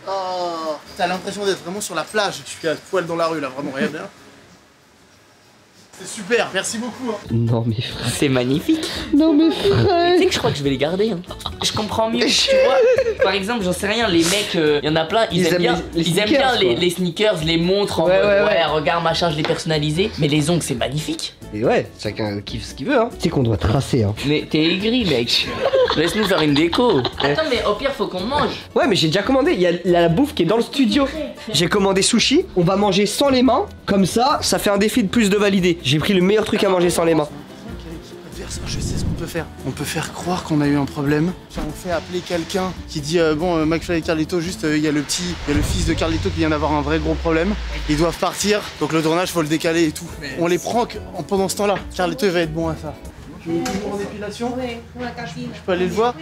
Oh, t'as l'impression d'être vraiment sur la plage. Je suis à poil dans la rue là, vraiment, regarde bien. C'est super, merci beaucoup. Hein. Non mais frère. C'est magnifique. Non mais frère. Tu sais que je crois que je vais les garder. Hein. Je comprends mieux. Tu vois, par exemple, j'en sais rien, les mecs, il y en a plein, ils aiment bien les sneakers, les montres en mode ouais, regarde machin, je l'ai personnalisé. Mais les ongles, c'est magnifique. Et ouais, chacun kiffe ce qu'il veut. Hein. Tu sais qu'on doit tracer. Hein. Mais t'es aigri, mec. Laisse-nous faire une déco. Attends, mais au pire, faut qu'on mange. Ouais, mais j'ai déjà commandé. Il y a la bouffe qui est dans le studio. J'ai commandé sushi. On va manger sans les mains. Comme ça fait un défi de plus de valider. J'ai pris le meilleur truc à manger sans les mains. Je sais ce qu'on peut faire. On peut faire croire qu'on a eu un problème. On fait appeler quelqu'un qui dit bon McFly et Carlito, juste il y a le fils de Carlito qui vient d'avoir un vrai gros problème. Ils doivent partir, donc le tournage faut le décaler et tout. On les prank pendant ce temps-là. Carlito il va être bon à ça. Tu veux toujours en épilation? Oui, pour la cantine. Je peux aller le voir?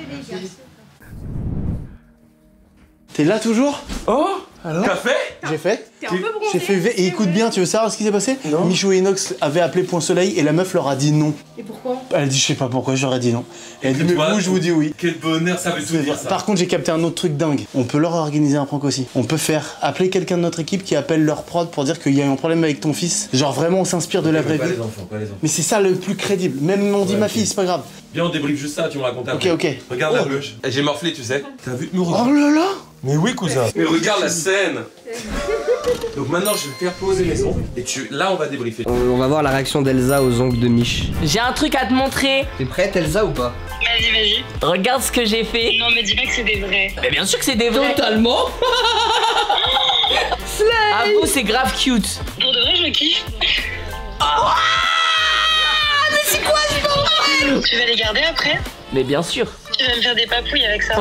T'es là toujours? Oh! Alors? T'as fait? J'ai fait. T'es un peu bronzé. J'ai fait UV et écoute bien, tu veux savoir ce qui s'est passé? Non. Michou et Inox avaient appelé Point Soleil et la meuf leur a dit non. Et pourquoi? Elle a dit je sais pas pourquoi, j'aurais dit non. Et elle dit mais vous, je vous dis oui. Quel bonheur, ça veut tout dire ça. Par contre, j'ai capté un autre truc dingue. On peut leur organiser un prank aussi. On peut faire appeler quelqu'un de notre équipe qui appelle leur prod pour dire qu'il y a eu un problème avec ton fils. Genre vraiment, on s'inspire de la vraie vie. Pas les enfants. Mais c'est ça le plus crédible. Même on dit ma fille, c'est pas grave. Viens, on débriefe juste ça, tu me racontes après. Ok. Regarde la bûche. J'ai morflé, tu sais. T'as vu me regarde. Oh là là. Mais oui, cousin. Mais regarde la scène. Donc maintenant, je vais faire poser les ongles. Et là, on va débriefer. On va voir la réaction d'Elsa aux ongles de Mich. J'ai un truc à te montrer. T'es prête, Elsa, ou pas? Vas-y. Regarde ce que j'ai fait. Non, mais dis pas que c'est des vrais. Mais bien sûr que c'est des vrais. Totalement. À vous, c'est grave cute. Pour de vrai, je kiffe. Mais c'est quoi ce bordel? Tu vas les garder après? Mais bien sûr. Tu vas me faire des papouilles avec ça.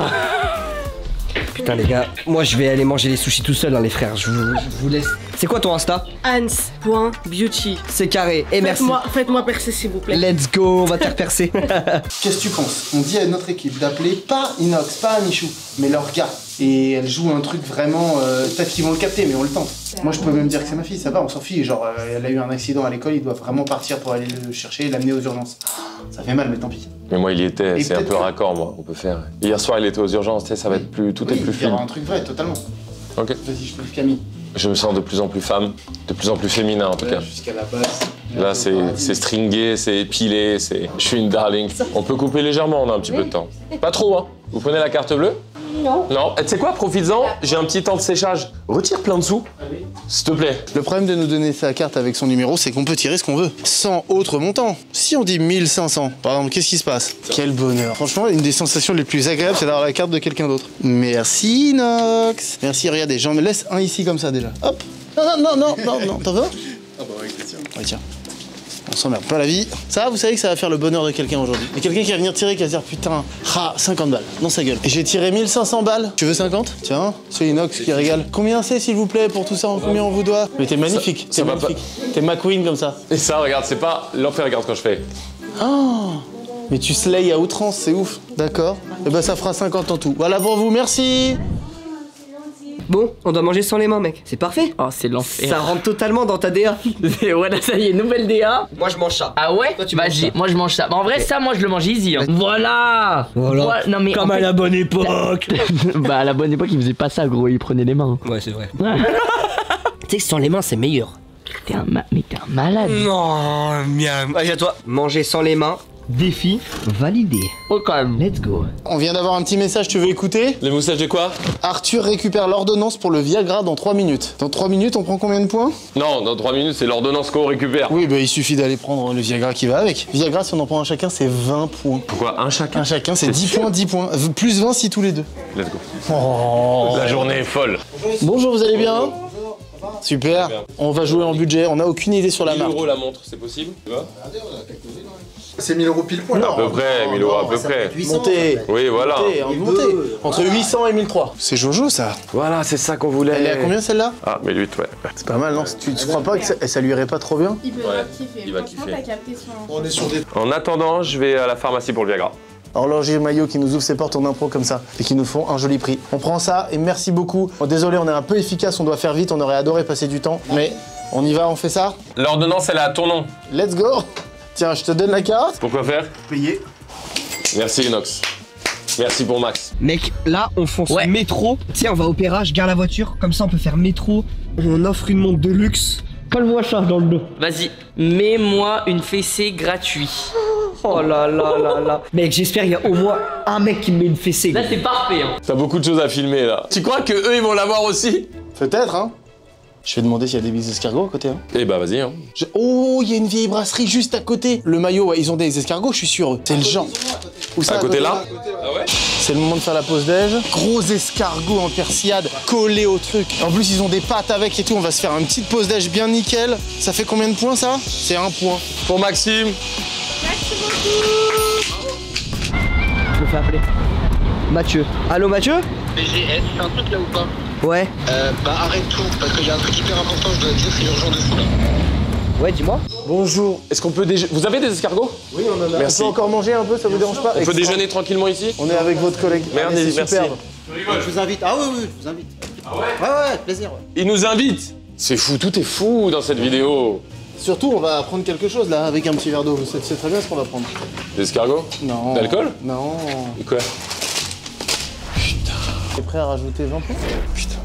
Putain les gars, moi je vais aller manger les sushis tout seul, hein, les frères, je vous laisse. C'est quoi ton Insta? Hans.beauty. C'est carré, et merci. Faites-moi percer s'il vous plaît. Let's go, on va te faire percer. Qu'est-ce que tu penses? On dit à notre équipe d'appeler pas Inox, pas Michou, mais leur gars. Et elle joue un truc vraiment... peut-être qu'ils vont le capter, mais on le tente. Moi je peux même dire que c'est ma fille, ça va, on s'en fiche. Genre elle a eu un accident à l'école, ils doivent vraiment partir pour aller le chercher et l'amener aux urgences. Ça fait mal, mais tant pis. Mais moi, il y était, Et c'est un peu peut-être- raccord, moi, on peut faire. Hier soir, il était aux urgences, tu sais, ça va être plus. Tout est plus Il y fluide. aura un truc vrai, totalement. Ok. Vas-y, je te dis Camille. Je me sens de plus en plus femme, de plus en plus féminin en tout cas. Jusqu'à la base. Là, c'est stringé, c'est épilé, je suis une darling. On peut couper légèrement, on a un petit peu de temps. Pas trop, hein. Vous prenez la carte bleue? Non. Non. Tu sais quoi, profites-en, j'ai un petit temps de séchage. Retire plein de sous, s'il te plaît. Le problème de nous donner sa carte avec son numéro, c'est qu'on peut tirer ce qu'on veut, sans autre montant. Si on dit 1500, par exemple, qu'est-ce qui se passe? Quel bonheur. Franchement, une des sensations les plus agréables, c'est d'avoir la carte de quelqu'un d'autre. Merci, Nox. Merci, regardez, j'en me laisse un ici comme ça déjà. Hop. Non, t'en veux? Ah bah oui, question. Ouais, tiens. On s'emmerde pas la vie. Ça, vous savez que ça va faire le bonheur de quelqu'un aujourd'hui. Il y a quelqu'un qui va venir tirer, qui va se dire putain, 50 balles dans sa gueule. Et j'ai tiré 1500 balles. Tu veux 50? Tiens, c'est Inox qui régale. Combien c'est s'il vous plaît pour tout ça? Combien on vous doit? Mais t'es magnifique. T'es magnifique. T'es McQueen comme ça. Et ça, regarde, c'est pas l'enfer, regarde quand je fais. Oh, mais tu slay à outrance, c'est ouf. D'accord. Et ben ça fera 50 en tout. Voilà pour vous, merci. Bon, on doit manger sans les mains, mec. C'est parfait. Oh, c'est l'enfer. Ça rentre totalement dans ta DA. Voilà, ça y est, nouvelle DA. Moi, je mange ça. Ah ouais? Toi, tu manges ça. Moi je mange ça. Mais en vrai, ça, moi je le mange easy. Hein. Voilà. Non, mais Comme en à fait- la bonne époque. Bah, à la bonne époque, il faisait pas ça, gros. Il prenait les mains. Ouais, c'est vrai. Tu sais que sans les mains, c'est meilleur. Mais t'es un malade. Non, miam. Allez, à toi. Manger sans les mains. Défi validé. Oh, quand même. Let's go. On vient d'avoir un petit message, tu veux écouter? Les moustaches de quoi? Arthur récupère l'ordonnance pour le Viagra dans 3 minutes. Dans 3 minutes, on prend combien de points? Non, dans 3 minutes, c'est l'ordonnance qu'on récupère. Oui, bah il suffit d'aller prendre le Viagra qui va avec. Viagra, si on en prend un chacun, c'est 20 points. Pourquoi un chacun? Un chacun, c'est 10 points, 10 points. Plus 20 si tous les deux. Let's go. Oh. La journée est folle. Bonjour, vous allez bien? Super. On va jouer en budget, on n'a aucune idée sur la 1000 marque. € la montre, c'est possible? Tu vois? C'est 1000 € pile point. À peu près, 1000 € à peu près. Montez. Oui, voilà. Montez. Entre 800 et 1003. C'est Jojo ça. Voilà, c'est ça qu'on voulait. Elle est à combien celle-là? Ah, 1008, ouais. C'est pas mal, non? Tu crois pas que ça lui irait pas trop bien? Il peut Ouais, kiffer. il va Franchement, kiffer. t'as capté son... On est sur des... En attendant, je vais à la pharmacie pour le Viagra. Horloger Maillot qui nous ouvre ses portes en impro comme ça et qui nous font un joli prix. On prend ça et merci beaucoup. Oh, désolé, on est un peu efficace, on doit faire vite, on aurait adoré passer du temps, mais on y va, on fait ça. L'ordonnance, elle est à ton nom. Let's go. Tiens, je te donne la carte. Pourquoi faire? Payer. Merci, Inox. Merci pour Max. Mec, là, on fonce métro. Tiens, on va opéra, je garde la voiture. Comme ça, on peut faire métro. On offre une montre de luxe. Colle-moi ça dans le dos. Vas-y, mets-moi une fessée gratuite. Oh là là là là. Mec, j'espère qu'il y a au moins un mec qui me met une fessée. Là, c'est parfait. Hein. T'as beaucoup de choses à filmer là. Tu crois que eux ils vont l'avoir aussi? Peut-être, hein. Je vais demander s'il y a des big escargots à côté. Hein. Eh bah vas-y. Hein. Oh, il y a une vieille brasserie juste à côté. Le maillot, ouais, ils ont des escargots, je suis sûr. C'est le genre. Où ça, à côté là? Ah ouais? C'est le moment de faire la pause déj. Gros escargots en persillade collés au truc. En plus, ils ont des pâtes avec et tout. On va se faire une petite pause déj bien nickel. Ça fait combien de points ça? C'est 1 point. Pour Maxime. Merci beaucoup. Je me fais appeler. Mathieu. Allô Mathieu? BGS, c'est un truc là ou pas? Ouais. Bah arrête tout, parce qu'il y a un truc hyper important, je dois te dire, c'est urgent de fou là. Ouais, dis-moi. Bonjour. Est-ce qu'on peut déjeuner? Vous avez des escargots? Oui, on en a. Merci. On peut encore manger un peu, ça vous dérange pas? On peut déjeuner tranquillement ici? On est avec votre collègue. Merde, Allez, c'est merci. superbe. Je vous invite. Ah oui, oui, je vous invite. Ah ouais? Ouais, plaisir. Ouais. Il nous invite. C'est fou, tout est fou dans cette vidéo. Surtout, on va apprendre quelque chose là, avec un petit verre d'eau. Vous savez très bien ce qu'on va prendre. Des escargots? Non. D'alcool? Non. Et quoi? T'es prêt à rajouter 20 points? Putain.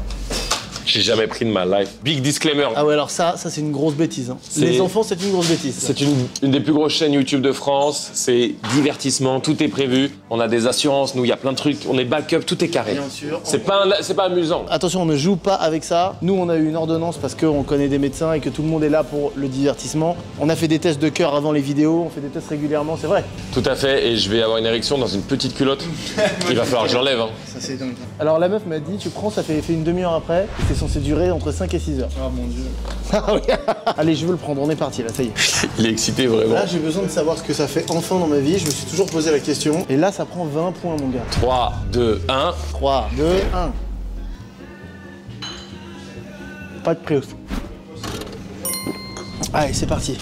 J'ai jamais pris de ma life. Big disclaimer. Ah ouais, alors ça c'est une grosse bêtise. Hein. Les enfants, c'est une grosse bêtise. C'est une des plus grosses chaînes YouTube de France. C'est divertissement, tout est prévu. On a des assurances, nous, il y a plein de trucs. On est backup, tout est carré. Bien sûr. C'est pas amusant. Attention, on ne joue pas avec ça. Nous, on a eu une ordonnance parce qu'on connaît des médecins et que tout le monde est là pour le divertissement. On a fait des tests de cœur avant les vidéos, on fait des tests régulièrement, c'est vrai. Tout à fait, et je vais avoir une érection dans une petite culotte. Il va falloir que je l'enlève. Hein. Ça, c'est dingue. Alors, la meuf m'a dit, tu prends, ça fait une demi-heure après, et c'est censé durer entre 5 et 6 heures. Ah mon dieu. Ah oui. Allez, je veux le prendre, on est parti là, ça y est. Il est excité vraiment. Là, j'ai besoin de savoir ce que ça fait enfin dans ma vie. Je me suis toujours posé la question. Et là, ça prend 20 points, mon gars. 3, 2, 1. 3, 2, 1. Pas de prise. Allez, c'est parti.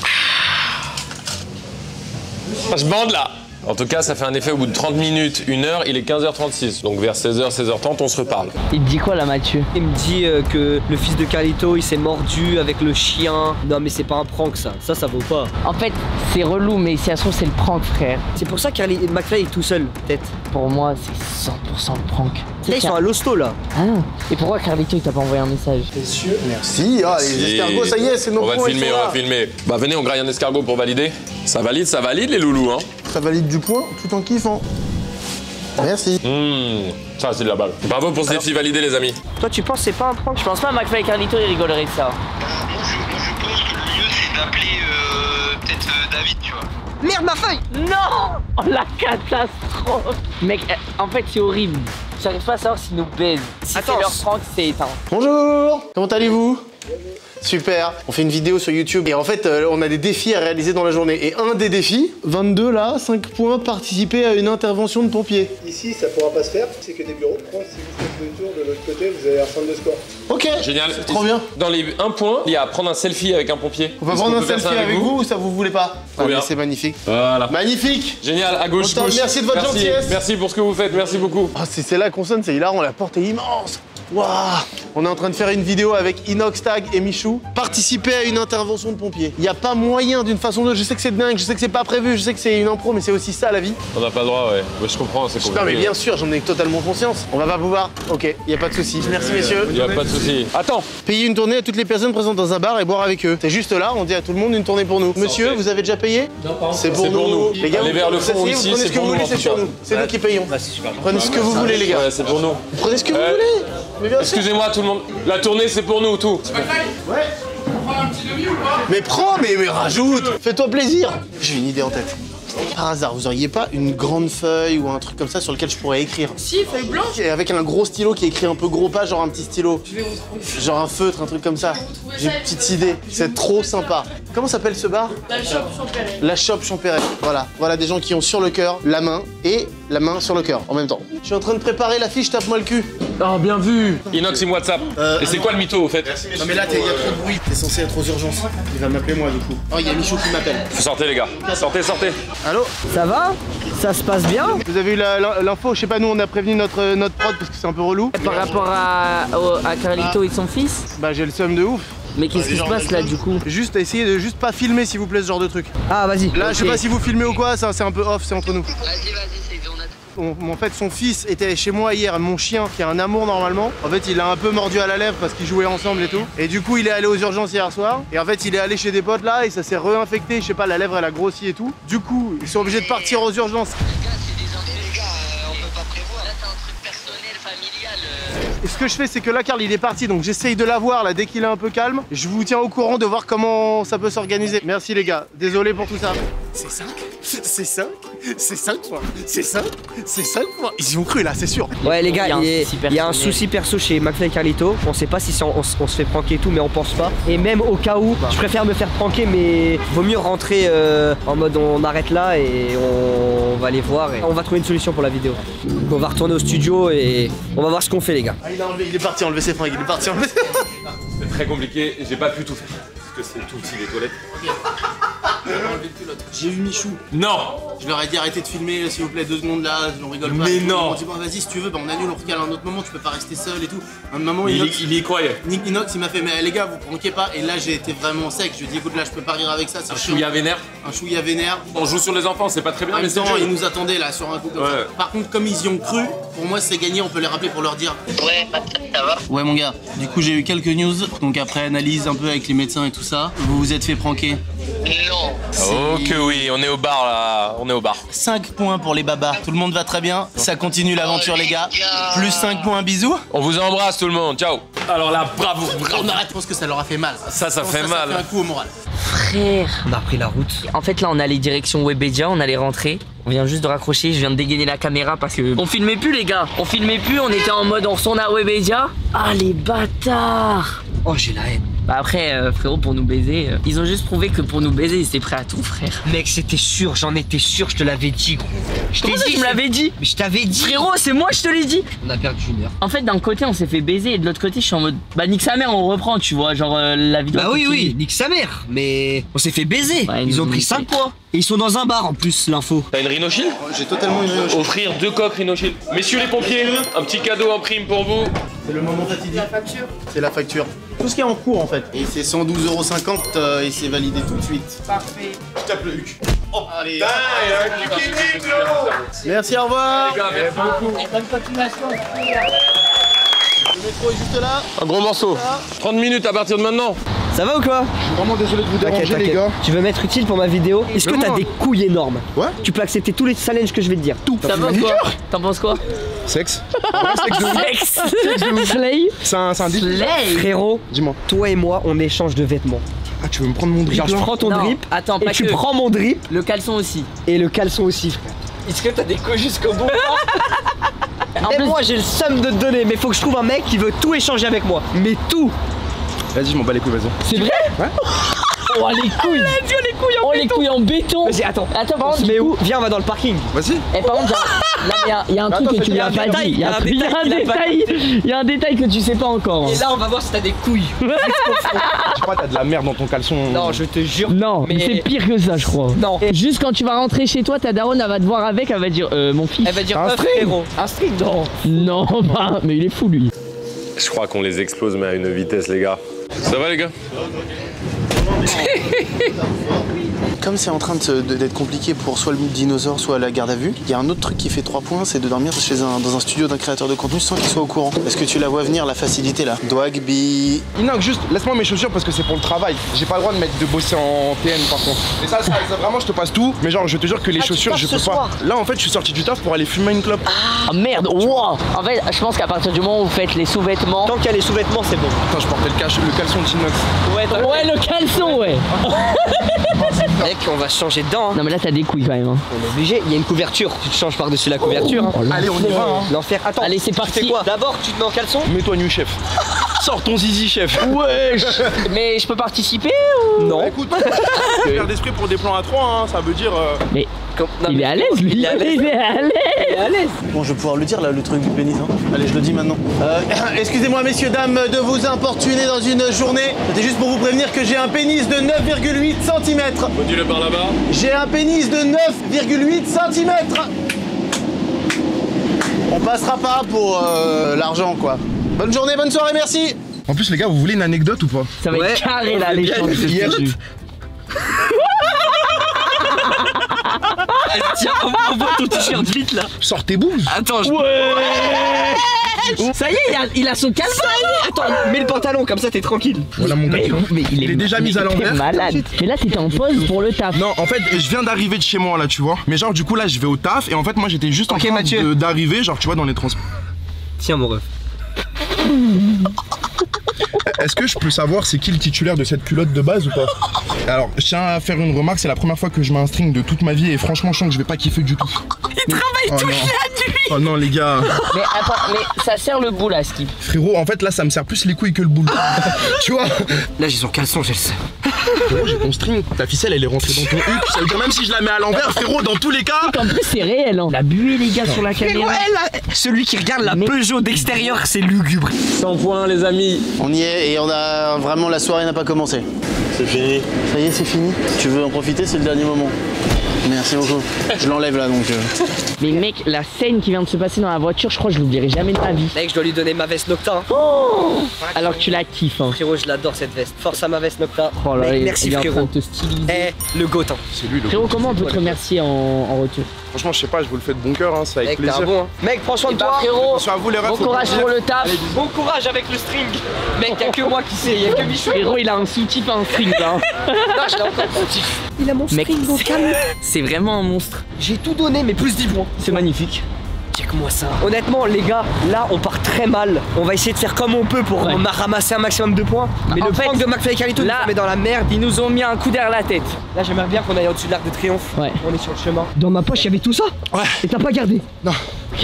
Je bande là. En tout cas, ça fait un effet au bout de 30 minutes, 1 heure, il est 15h36. Donc vers 16h, 16h30, on se reparle. Il te dit quoi là, Mathieu? Il me dit que le fils de Carlito, il s'est mordu avec le chien. Non mais c'est pas un prank ça, ça vaut pas. En fait, c'est relou, mais si ça se trouve, c'est le prank, frère. C'est pour ça que McFly est tout seul, peut-être. Pour moi, c'est 100% le prank. Là, ils sont à l'hosto là. Ah non. Et pourquoi Carlito, il t'a pas envoyé un message? Messieurs, merci. Ah, les escargots, ça y est, c'est nos points. On va filmer. Bah venez, on graille un escargot pour valider. Ça valide les loulous, hein. Ça valide du point tout en kiffant. Merci. Ça, c'est de la balle. Bravo pour ce défi validé, les amis. Toi, tu penses que c'est pas un prank? Je pense pas à McFly et Carlito, ils rigoleraient de ça. Moi je pense que le mieux c'est d'appeler peut-être David, tu vois. Merde, ma feuille! Non! Oh, la catastrophe! Mec, en fait, c'est horrible. J'arrive pas à savoir s'ils nous baisent. Si c'est leur prank, c'est éteint. Bonjour! Comment allez-vous? Super, on fait une vidéo sur YouTube et en fait on a des défis à réaliser dans la journée. Et un des défis, 22 là, 5 points, participer à une intervention de pompier. Ici ça pourra pas se faire, c'est que des bureaux. Si vous faites le tour de l'autre côté, vous allez reprendre le score. Ok, génial. Trop bien. Dans les 1 point, il y a prendre un selfie avec un pompier. On va prendre un selfie avec vous ou ça vous voulez pas? Allez, c'est magnifique. Voilà. Magnifique. Génial, à gauche. Merci de votre gentillesse. Merci pour ce que vous faites, merci beaucoup. Oh, c'est là qu'on sonne, c'est hilarant, la porte est immense. Waouh! On est en train de faire une vidéo avec Inox, Tag et Michou. Participer à une intervention de pompier. Il n'y a pas moyen d'une façon ou d'autre. Je sais que c'est dingue, je sais que c'est pas prévu, je sais que c'est une impro, mais c'est aussi ça la vie. On n'a pas le droit, ouais. Je comprends, c'est compliqué. Non, mais bien sûr, j'en ai totalement conscience. On va pas pouvoir. Ok, il n'y a pas de souci. Merci, messieurs. Il n'y a pas de souci. Attends! Payer une tournée à toutes les personnes présentes dans un bar et boire avec eux. C'est juste là, on dit à tout le monde une tournée pour nous. Monsieur, vous avez déjà payé? Non, pas. C'est pour nous. Les gars, allez vers le fond ici, prenez ce que vous voulez, c'est sur nous. C'est nous qui payons. Prenez ce que vous voulez, les gars. Ouais, c'est pour nous. Prenez ce que vous voulez. Excusez-moi, tout le monde. La tournée, c'est pour nous, tout. Ouais. On prend un petit demi ou pas? Mais prends, mais rajoute. Fais-toi plaisir. J'ai une idée en tête. Par hasard, vous auriez pas une grande feuille ou un truc comme ça sur lequel je pourrais écrire? Si, feuille blanche. Et avec un gros stylo qui écrit un peu gros pas, genre un petit stylo. Je vais vous trouver. Genre un feutre, un truc comme ça. J'ai une petite idée. C'est trop sympa. Comment s'appelle ce bar? La Chope Champéret. La Chope Champéret. Voilà. Voilà des gens qui ont sur le cœur la main et la main sur le cœur en même temps. Je suis en train de préparer l'affiche, tape-moi le cul. Oh, bien vu. Inox, il me WhatsApp. Et c'est quoi le mytho, au fait? Non mais là, il y a trop de bruit. T'es censé être aux urgences. Il va m'appeler moi, du coup. Oh, il y a Michou qui m'appelle. Sortez, les gars. Sortez. Allô? Ça va? Ça se passe bien? Vous avez eu l'info? Je sais pas, nous on a prévenu notre prod parce que c'est un peu relou. Par rapport à Carlito et son fils? Bah j'ai le seum de ouf. Mais qu'est-ce qui se passe là du coup? Juste essayez de juste pas filmer s'il vous plaît ce genre de truc. Ah vas-y. Là je sais pas si vous filmez ou quoi, ça c'est un peu off, c'est entre nous. Vas-y, c'est on a tout. En fait, son fils était chez moi hier, mon chien, qui est un amour normalement. En fait, il a un peu mordu à la lèvre parce qu'ils jouaient ensemble et tout. Et du coup, il est allé aux urgences hier soir. Et en fait, il est allé chez des potes là et ça s'est réinfecté. Je sais pas, la lèvre elle a grossi et tout. Du coup, ils sont obligés de partir aux urgences. Et ce que je fais, c'est que là, Karl, il est parti, donc j'essaye de l'avoir là dès qu'il est un peu calme. Je vous tiens au courant de voir comment ça peut s'organiser. Merci les gars, désolé pour tout ça. C'est 5, c'est 5, c'est 5 fois, c'est 5, c'est 5 fois. Ils y ont cru là, c'est sûr. Ouais les gars, il y a un souci perso chez McFly et Carlito. On sait pas si on se fait pranker et tout, mais on pense pas. Et même au cas où, je préfère me faire pranker, mais vaut mieux rentrer en mode on arrête là et on va aller voir et on va trouver une solution pour la vidéo. Donc on va retourner au studio et on va voir ce qu'on fait les gars. Ah, il est parti enlever ses fringues, il est parti enlever ses fringues. C'est très compliqué, j'ai pas pu tout faire. Parce que c'est tout petit les toilettes. J'ai eu Michou. Non. Je leur ai dit arrêtez de filmer s'il vous plaît 2 secondes là, on rigole pas. Mais non. Ils m'ont dit bon vas-y si tu veux, bah, on annule, on recale un autre moment, tu peux pas rester seul et tout. Un moment il y croyait. Inox il m'a fait mais les gars vous pranquez pas et là j'ai été vraiment sec. Je lui ai dit écoute là je peux pas rire avec ça. Un chouïa vénère. Un chouïa vénère. On joue sur les enfants, c'est pas très bien. En Mais même temps ils nous attendaient là sur un coup comme ça. Par contre comme ils y ont cru, pour moi c'est gagné, on peut les rappeler pour leur dire. Ouais, ça va. Ouais mon gars, du coup j'ai eu quelques news, donc après analyse un peu avec les médecins et tout ça, vous vous êtes fait pranker. Non. Oh que oui, on est au bar là, on est au bar. 5 points pour les babas, tout le monde va très bien, ça continue l'aventure les gars. Plus 5 points, bisous. On vous embrasse tout le monde, ciao. Alors là, bravo. On arrête, je pense que ça leur a fait mal. Ça fait mal. Ça fait un coup au moral. Frère. On a repris la route. En fait là on allait direction Webedia, on allait rentrer. On vient juste de raccrocher, je viens de dégainer la caméra parce que on filmait plus les gars. On filmait plus, on était en mode on retourne à Webedia. Ah les bâtards. Oh j'ai la haine. Bah après frérot pour nous baiser, ils ont juste prouvé que pour nous baiser ils étaient prêts à tout frère. Mec c'était sûr, j'en étais sûr, je te l'avais dit gros. Je t'ai dit, tu me l'avais dit. Mais je t'avais dit. Frérot c'est moi je te l'ai dit. On a perdu 1 heure. En fait d'un côté on s'est fait baiser et de l'autre côté je suis en mode bah nique sa mère on reprend tu vois genre la vidéo. Bah oui nique sa mère. Mais on s'est fait baiser. Ouais, ils ont pris 5 points. Et ils sont dans un bar en plus l'info. T'as une Rhino Shield? J'ai totalement une Rhino Shield. Offrir 2 coques Rhino Shield. Messieurs les pompiers, un petit cadeau en prime pour vous. C'est le moment fatidique. La facture. C'est la facture. Tout ce qui est en cours en fait. Et c'est 112,50 € et c'est validé tout de suite. Parfait. Je tape le huc. Oh, allez. Merci, au revoir. Bonne continuation. Le métro est juste là. Un gros morceau. 30 minutes à partir de maintenant. Ça va ou quoi? Je suis vraiment désolé de vous déranger les gars. Tu veux m'être utile pour ma vidéo? Est-ce que t'as des couilles énormes? Ouais. Tu peux accepter tous les challenges que je vais te dire. Tout. T'en penses quoi? T'en penses quoi? Sexe. Sexe. Slay. C'est un deal. Slay. Frérot, Dis-moi. toi et moi on échange de vêtements. Ah tu veux me prendre mon drip? Genre je prends ton Non, drip attends, et pas tu que. prends mon drip Le caleçon aussi. et le caleçon aussi frère. Est-ce que t'as des couilles jusqu'au bout? En plus moi j'ai le seum de te donner mais faut que je trouve un mec qui veut tout échanger avec moi. Mais tout. Vas-y je m'en bats les couilles, vas-y. C'est vrai? Ouais. Oh les couilles! Oh les couilles en béton! Vas-y attends. Attends par On se contre met où? Viens on va dans le parking. Vas-y. et par contre genre, il y a un truc que tu il y a m'as un pas détail, dit. Il y a un détail que tu sais pas encore. Et là on va voir si t'as des couilles. Je crois que t'as de la merde dans ton caleçon. Non je te jure. Non, mais c'est pire que ça, je crois. Non. Juste quand tu vas rentrer chez toi, ta daronne, elle va te voir avec, elle va dire mon fils. Elle va dire Un string. frérot. Un string non. Non, pas, mais il est fou lui. Je crois qu'on les explose mais à une vitesse les gars. Ça va les gars? Comme c'est en train d'être compliqué pour soit le dinosaure, soit la garde à vue, il y a un autre truc qui fait 3 points, c'est de dormir dans un studio d'un créateur de contenu sans qu'il soit au courant. Est-ce que tu la vois venir, la facilité là? Dwagby. Inox, juste laisse-moi mes chaussures parce que c'est pour le travail. J'ai pas le droit de bosser en TN par contre. Et ça, vraiment, je te passe tout. Mais genre, je te jure que les chaussures, je peux pas. Là, en fait, je suis sorti du taf pour aller fumer une clope. Ah merde, wow. En fait, je pense qu'à partir du moment où vous faites les sous-vêtements. Tant qu'il y a les sous-vêtements c'est bon. Attends, je portais le caleçon d'Inox. Ouais, le caleçon, ouais. Mec on va se changer dedans hein. Non mais là t'as des couilles quand même. Hein. On est obligé, il y a une couverture, tu te changes par-dessus la couverture. Hein. Allez, on y va hein. L'enfer. Attends, Allez, c'est tu parti. fais quoi? D'abord tu te mets en caleçon? Mets-toi nu, chef. Sors ton zizi, chef. Wesh. Mais je peux participer ou? Non. Bah, écoute, faire d'esprit pour des plans à 3, hein, ça veut dire. Mais non, il est à l'aise lui. Il est à l'aise. Bon, je vais pouvoir le dire là, le truc du pénis. Hein. Allez, je le dis maintenant. Excusez-moi, messieurs, dames, de vous importuner dans une journée. C'était juste pour vous prévenir que j'ai un pénis de 9,8 cm. Dis-le par là-bas. J'ai un pénis de 9,8 cm. On passera pas pour l'argent, quoi. Bonne journée, bonne soirée, merci. En plus, les gars, vous voulez une anecdote ou pas? Ça va être carré là, les gens. Tiens, envoie ton t-shirt vite là. Sors tes bouses. Attends, ça y est, il a son calme. Attends, mets le pantalon, comme ça t'es tranquille. Voilà mon gars. Mais il est déjà mis à l'envers. Malade. Mais là, t'étais en pause pour le taf. Non, en fait, je viens d'arriver de chez moi là, tu vois. Mais genre, du coup, là, je vais au taf. Et en fait, moi, j'étais juste en train d'arriver, genre, tu vois, dans les transports. Tiens, mon ref. Est-ce que je peux savoir c'est qui le titulaire de cette culotte de base ou pas? Alors, je tiens à faire une remarque, c'est la première fois que je mets un string de toute ma vie et franchement, je sens que je vais pas kiffer du tout. Il travaille toute la nuit. Oh non, les gars. Mais attends, mais ça sert le boule à Skip. Frérot, en fait, là, ça me sert plus les couilles que le boule. Tu vois? Là, j'ai son caleçon, j'ai le seum. Frérot, j'ai ton string. Ta ficelle, elle est rentrée dans ton huc. Ça veut dire même si je la mets à l'envers, frérot, dans tous les cas. En plus, c'est réel, hein. La buée, les gars, sur la caméra. Celui qui regarde la Peugeot d'extérieur, c'est lugubre. 100 points, les amis. On y est et on a vraiment la soirée n'a pas commencé. C'est fini. Ça y est, c'est fini. Tu veux en profiter, c'est le dernier moment. Merci beaucoup. Je l'enlève là donc. Mais mec, la scène qui vient de se passer dans la voiture, je crois que je l'oublierai jamais de ma vie. Mec, je dois lui donner ma veste Nocta. Oh, alors que tu la kiffes, hein. Frérot, je l'adore cette veste. Force à ma veste Nocta. Oh là, mec, merci il est frérot. en train de te styliser. Eh, le goth. C'est lui le frérot, comment on peut te remercier en retour? Franchement, je sais pas, je vous le fais de bon cœur, hein, c'est avec mec, plaisir. Bon, hein. Mec, prends soin de toi, frérot. Attention à vous, les refs, Bon courage pour le taf. Bon courage avec le string. Mec, y'a que moi qui sais, y'a que Michou. Frérot, il a un soutif à un string, hein. Non, je l'ai encore soutif. Il a mon string au calme. C'est vraiment un monstre. J'ai tout donné, mais plus 10 points. C'est magnifique. Check-moi ça. Honnêtement, les gars, là, on part très mal. On va essayer de faire comme on peut pour ramasser un maximum de points. Mais en le fait, prank de McFly et Carlito, là, nous met dans la merde. Ils nous ont mis un coup derrière la tête. Là, j'aimerais bien qu'on aille au-dessus de l'Arc de Triomphe. Ouais. On est sur le chemin. Dans ma poche, il y avait tout ça. Ouais. Et t'as pas gardé. Non.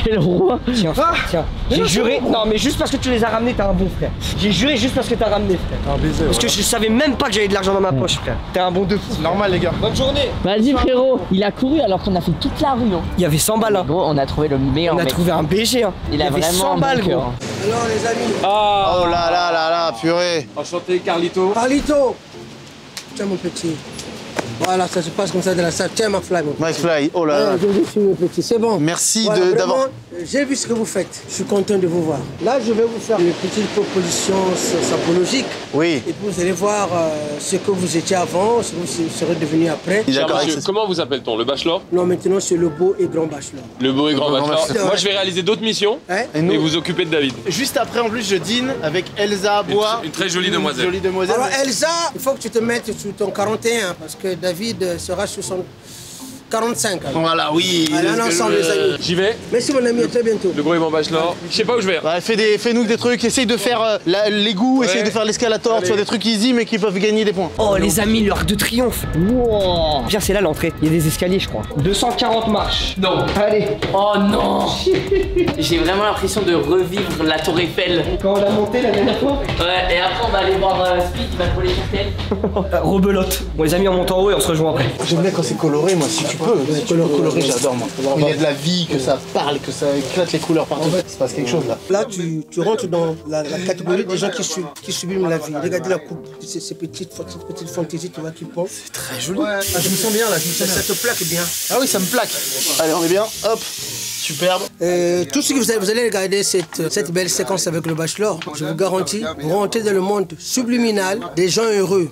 Quel roi. Tiens, tiens. J'ai juré. Non, mais juste parce que tu les as ramenés, t'es un bon frère. J'ai juré juste parce que t'as ramené, frère. Un baiser. Parce que je savais même pas que j'avais de l'argent dans ma poche, frère. T'es un bon de fou. C'est normal, les gars. Bonne journée. Vas-y, frérot. Il a couru alors qu'on a fait toute la rue, hein. Il y avait 100 balles, hein. Gros, on a trouvé le meilleur. On a trouvé un BG, hein. Il a vraiment 100 balles, gros. Alors les amis. Ah. Oh là là là là, purée. Enchanté, Carlito. Carlito. Tiens mon petit. Voilà, ça se passe comme ça dans la salle. Tiens McFly, mon petit. McFly, oh là là. Je suis mon petit, c'est bon. Merci voilà, d'avoir... J'ai vu ce que vous faites. Je suis content de vous voir. Là, je vais vous faire une petite proposition sapologique. Oui. Et vous allez voir ce que vous étiez avant, ce que vous serez devenu après. Monsieur, comment vous appelle-t-on? Le bachelor? Non, maintenant c'est le beau et grand bachelor. Le beau et grand bachelor. bachelor. Moi, je vais réaliser d'autres missions et vous occuper de David. Juste après, en plus, je dîne avec Elsa Bois. Une très jolie demoiselle. Jolie demoiselle. Alors Elsa, il faut que tu te mettes sous ton 41 parce que David sera sous son 45. Alors. Voilà, oui. Allez, ensemble, les amis. J'y vais. Merci mon ami, à très bientôt. Le gros et grand bachelor. Je sais pas où je vais. Ouais, fais-nous des trucs, essaye de faire l'égout, essaye de faire l'escalator, tu vois, des trucs easy mais qui peuvent gagner des points. Oh, les amis, l'Arc de Triomphe. Wow. Bien, c'est là l'entrée. Il y a des escaliers, je crois. 240 marches. Non. Allez. Oh non. J'ai vraiment l'impression de revivre la Tour Eiffel. Quand on l'a monté la dernière fois. Ouais, et après on va aller voir Speed, il va pour les cartels. Rebelote. Bon, les amis, on monte en haut et on se rejoint après. J'aime bien quand c'est coloré, moi, si tu peux. Coloré, j'adore, moi. Il y a de la vie, que ça parle, que ça éclate les couleurs partout. Il se passe quelque chose là. Là, tu rentres dans la catégorie des gens qui subliment la vie. Regardez la coupe, ces petites fantaisies, tu vois, qui pensent. C'est très joli. Ah, je me sens bien là, ça te plaque bien. Ah oui, ça me plaque. Allez, on est bien. Hop. Superbe. Tout ce que vous allez regarder cette belle séquence avec le bachelor, je vous garantis, vous rentrez dans le monde subliminal des gens heureux.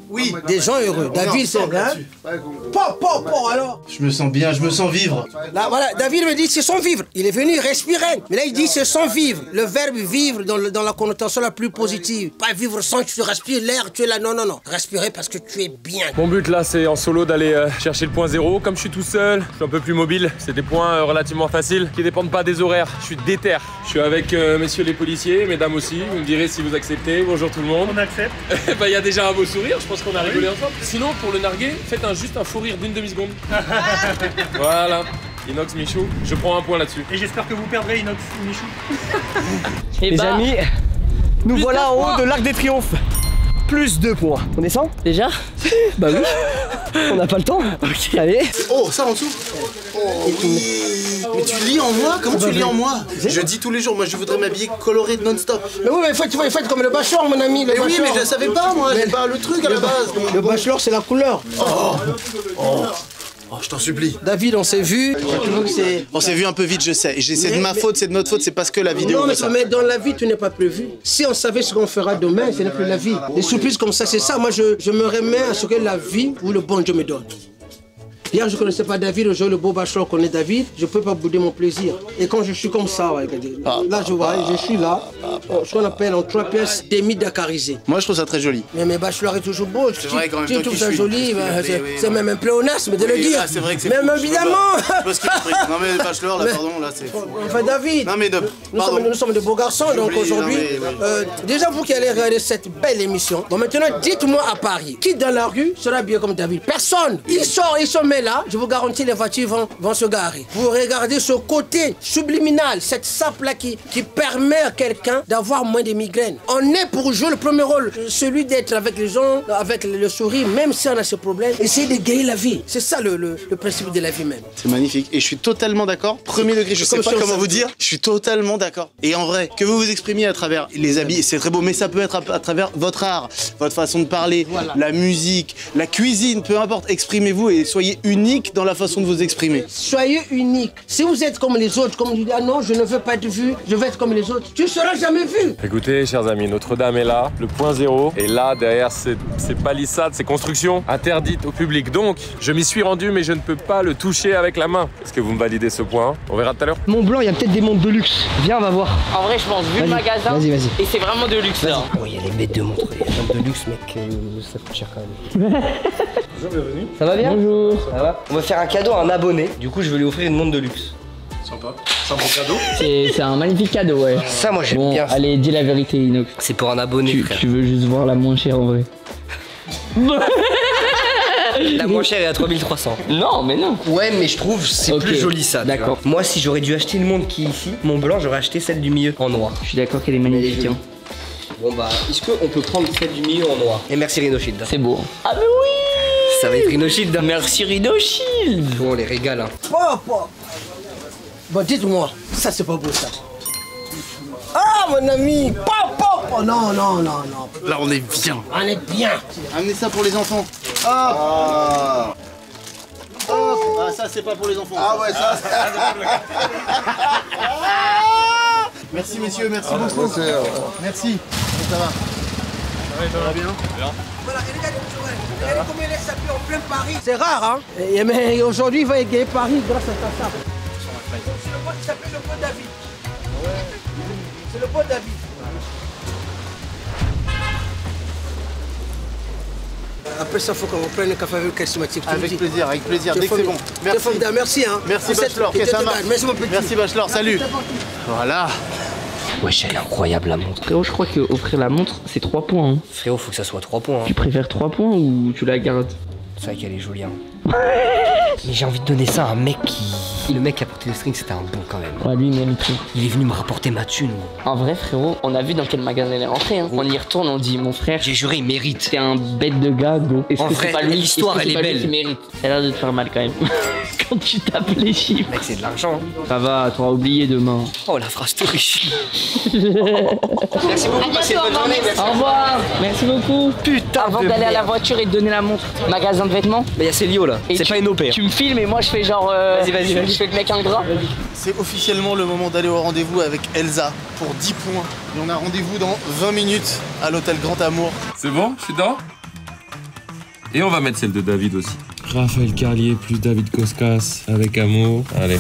Oui, des gens heureux. David, c'est vrai. Alors. Je me sens bien, je me sens vivre. Là, voilà, David me dit c'est son vivre. Il est venu respirer. Mais là, il dit c'est son vivre. Le verbe vivre dans la connotation la plus positive. Pas vivre sans que tu respires l'air, tu es là. Non, non, non. Respirer parce que tu es bien. Mon but là, c'est en solo d'aller chercher le point 0. Comme je suis tout seul, je suis un peu plus mobile. C'est des points relativement faciles qui dépendent pas des horaires. Je suis déter. Je suis avec messieurs les policiers, mesdames aussi. Vous me direz si vous acceptez. Bonjour tout le monde. On accepte. Bah, y a déjà un beau sourire. Je pense qu'on a rigolé ensemble. Sinon, pour le narguer, faites juste un fou rire d'une demi-seconde. Voilà. Inox, Michou, je prends un point là-dessus. Et j'espère que vous perdrez Inox, Michou. Les amis, nous voilà en haut de l'Arc des Triomphes. Plus 2 points. On descend? Déjà? Bah oui. On n'a pas le temps. Okay. Allez. Oh, ça en dessous. Oh oui. Mais tu lis en moi? Comment tu lis en moi? Je dis tous les jours, moi je voudrais m'habiller coloré non-stop. Mais oui, mais faites comme le bachelor, mon ami. Mais oui, mais je ne savais pas, moi, j'ai pas le truc à la base. Le bachelor, c'est la couleur. Oh, je t'en supplie. David, on s'est vu. On s'est vu un peu vite, je sais. C'est de ma faute, c'est de notre faute, c'est parce que la vidéo. Non, mais dans la vie, tu n'es pas prévu. Si on savait ce qu'on fera demain, ce n'est plus la vie. Des surprises comme ça, c'est ça. Moi, je me remets à ce que la vie ou le bon Dieu me donne. Hier, je connaissais pas David, aujourd'hui, le beau bachelor connaît David. Je peux pas bouder mon plaisir. Et quand je suis comme ça, ouais, là, je vois, je suis là, ce qu'on appelle en 3 pièces, demi-dakarisé. Moi, je trouve ça très joli. Mais mes bachelors est toujours beau. C'est vrai quand même. Tu trouves ça joli, c'est même un pléonasme de le dire. C'est vrai que c'est même évidemment. Non mais bachelor, là, pardon, là, c'est. Enfin, David, non, mais nous sommes de beaux garçons, donc aujourd'hui, déjà vous qui allez regarder cette belle émission, bon maintenant dites-moi à Paris, qui dans la rue sera bien comme David? Personne. Il se met là, je vous garantis les voitures vont se garer. Vous regardez ce côté subliminal, cette sape-là qui permet à quelqu'un d'avoir moins de migraines. On est pour jouer le premier rôle, celui d'être avec les gens, avec le sourire, même si on a ce problème, essayer de gagner la vie. C'est ça le principe de la vie même. C'est magnifique et je suis totalement d'accord. Premier degré, je sais pas comment vous dire, je suis totalement d'accord. Et en vrai, que vous vous exprimiez à travers les habits, c'est très beau, mais ça peut être à travers votre art, votre façon de parler, la musique, la cuisine, peu importe, exprimez-vous et soyez unique dans la façon de vous exprimer. Soyez unique. Si vous êtes comme les autres, comme vous dites, ah non, je ne veux pas être vu, je veux être comme les autres, tu ne seras jamais vu. Écoutez, chers amis, Notre-Dame est là, le point zéro, et là, derrière ces palissades, ces constructions interdites au public. Donc, je m'y suis rendu, mais je ne peux pas le toucher avec la main. Est-ce que vous me validez ce point? On verra tout à l'heure. Mont Blanc, il y a peut-être des montres de luxe. Viens, on va voir. En vrai, je pense, vu le magasin, vas-y. et c'est vraiment de luxe là. Oh, il y a les mètres de montres, il y a des montres de luxe, mec, ça coûte cher quand même. Bonjour, bienvenue. Ça va bien? Bonjour. Ça va? On va faire un cadeau à un abonné, du coup je vais lui offrir une montre de luxe. Sympa. C'est un bon cadeau. C'est un magnifique cadeau, ouais. Ça, moi j'aime bien. Allez, dis la vérité, Inox. C'est pour un abonné, frère. Tu veux juste voir la moins chère en vrai. La moins chère est à 3300. Non, mais non. Ouais, mais je trouve c'est plus joli ça. D'accord. Moi, si j'aurais dû acheter une montre qui est ici, Mont Blanc, j'aurais acheté celle du milieu en noir. Je suis d'accord qu'elle est magnifique. Hein. Bon bah, est-ce qu'on peut prendre celle du milieu en noir? Et merci Rhino Shield. C'est beau. Ah mais oui. Ça va être Rhino Shield. Merci Rhino Shield. Bon, on les régale. Hein. Bon, dites-moi, ça c'est pas beau ça. Ah mon ami, oh, non. Là, on est bien. On est bien. Amenez ça pour les enfants. Ah, ça c'est pas pour les enfants. Ah ouais, ça. Merci messieurs, merci beaucoup. Merci. Ça va. Ça va bien. Voilà, regardez combien il est sapé en plein Paris. C'est rare, hein. Mais aujourd'hui, il va gagner Paris grâce à ta sape. Il s'appelle le pot David. C'est le pot David. Après ça, il faut qu'on prenne un café avec charismatique. Avec plaisir, dès que c'est bon. Merci. Merci, hein. Merci Bachelor, ça marche. Merci mon petit. Merci Bachelor, salut. Voilà. Wesh, elle est incroyable la montre. Frérot, je crois que offrir la montre, c'est 3 points. Hein. Frérot, faut que ça soit 3 points. Hein. Tu préfères 3 points ou tu la gardes? C'est vrai qu'elle est jolie, hein. Mais j'ai envie de donner ça à un mec qui... Le mec qui a porté le string, c'était un bon quand même. Ouais, lui, il mérite tout. Il est venu me rapporter ma thune. En vrai, frérot, on a vu dans quel magasin elle est rentrée. Hein. On y retourne, on dit, mon frère... J'ai juré, il mérite. C'est un bête de gars, go. En vrai, l'histoire, elle est belle. Qui mérite. Ça a l'air de te faire mal quand même. Quand tu tapes les chiffres. Mec, c'est de l'argent. Ça va, t'auras oublié demain. Oh, la phrase de riche. Merci beaucoup, passez une bonne journée. Au revoir. Merci beaucoup. Putain. Avant d'aller à la voiture et de donner la montre, magasin de vêtements. Mais il y a Célio là. C'est pas une OP. Tu me filmes et moi je fais genre. Vas-y. Je fais le mec ingrat. C'est officiellement le moment d'aller au rendez-vous avec Elsa pour 10 points. Et on a rendez-vous dans 20 minutes à l'hôtel Grand Amour. C'est bon, je suis dedans. Et on va mettre celle de David aussi. Raphaël Carlier plus David Koskas avec amour. Allez.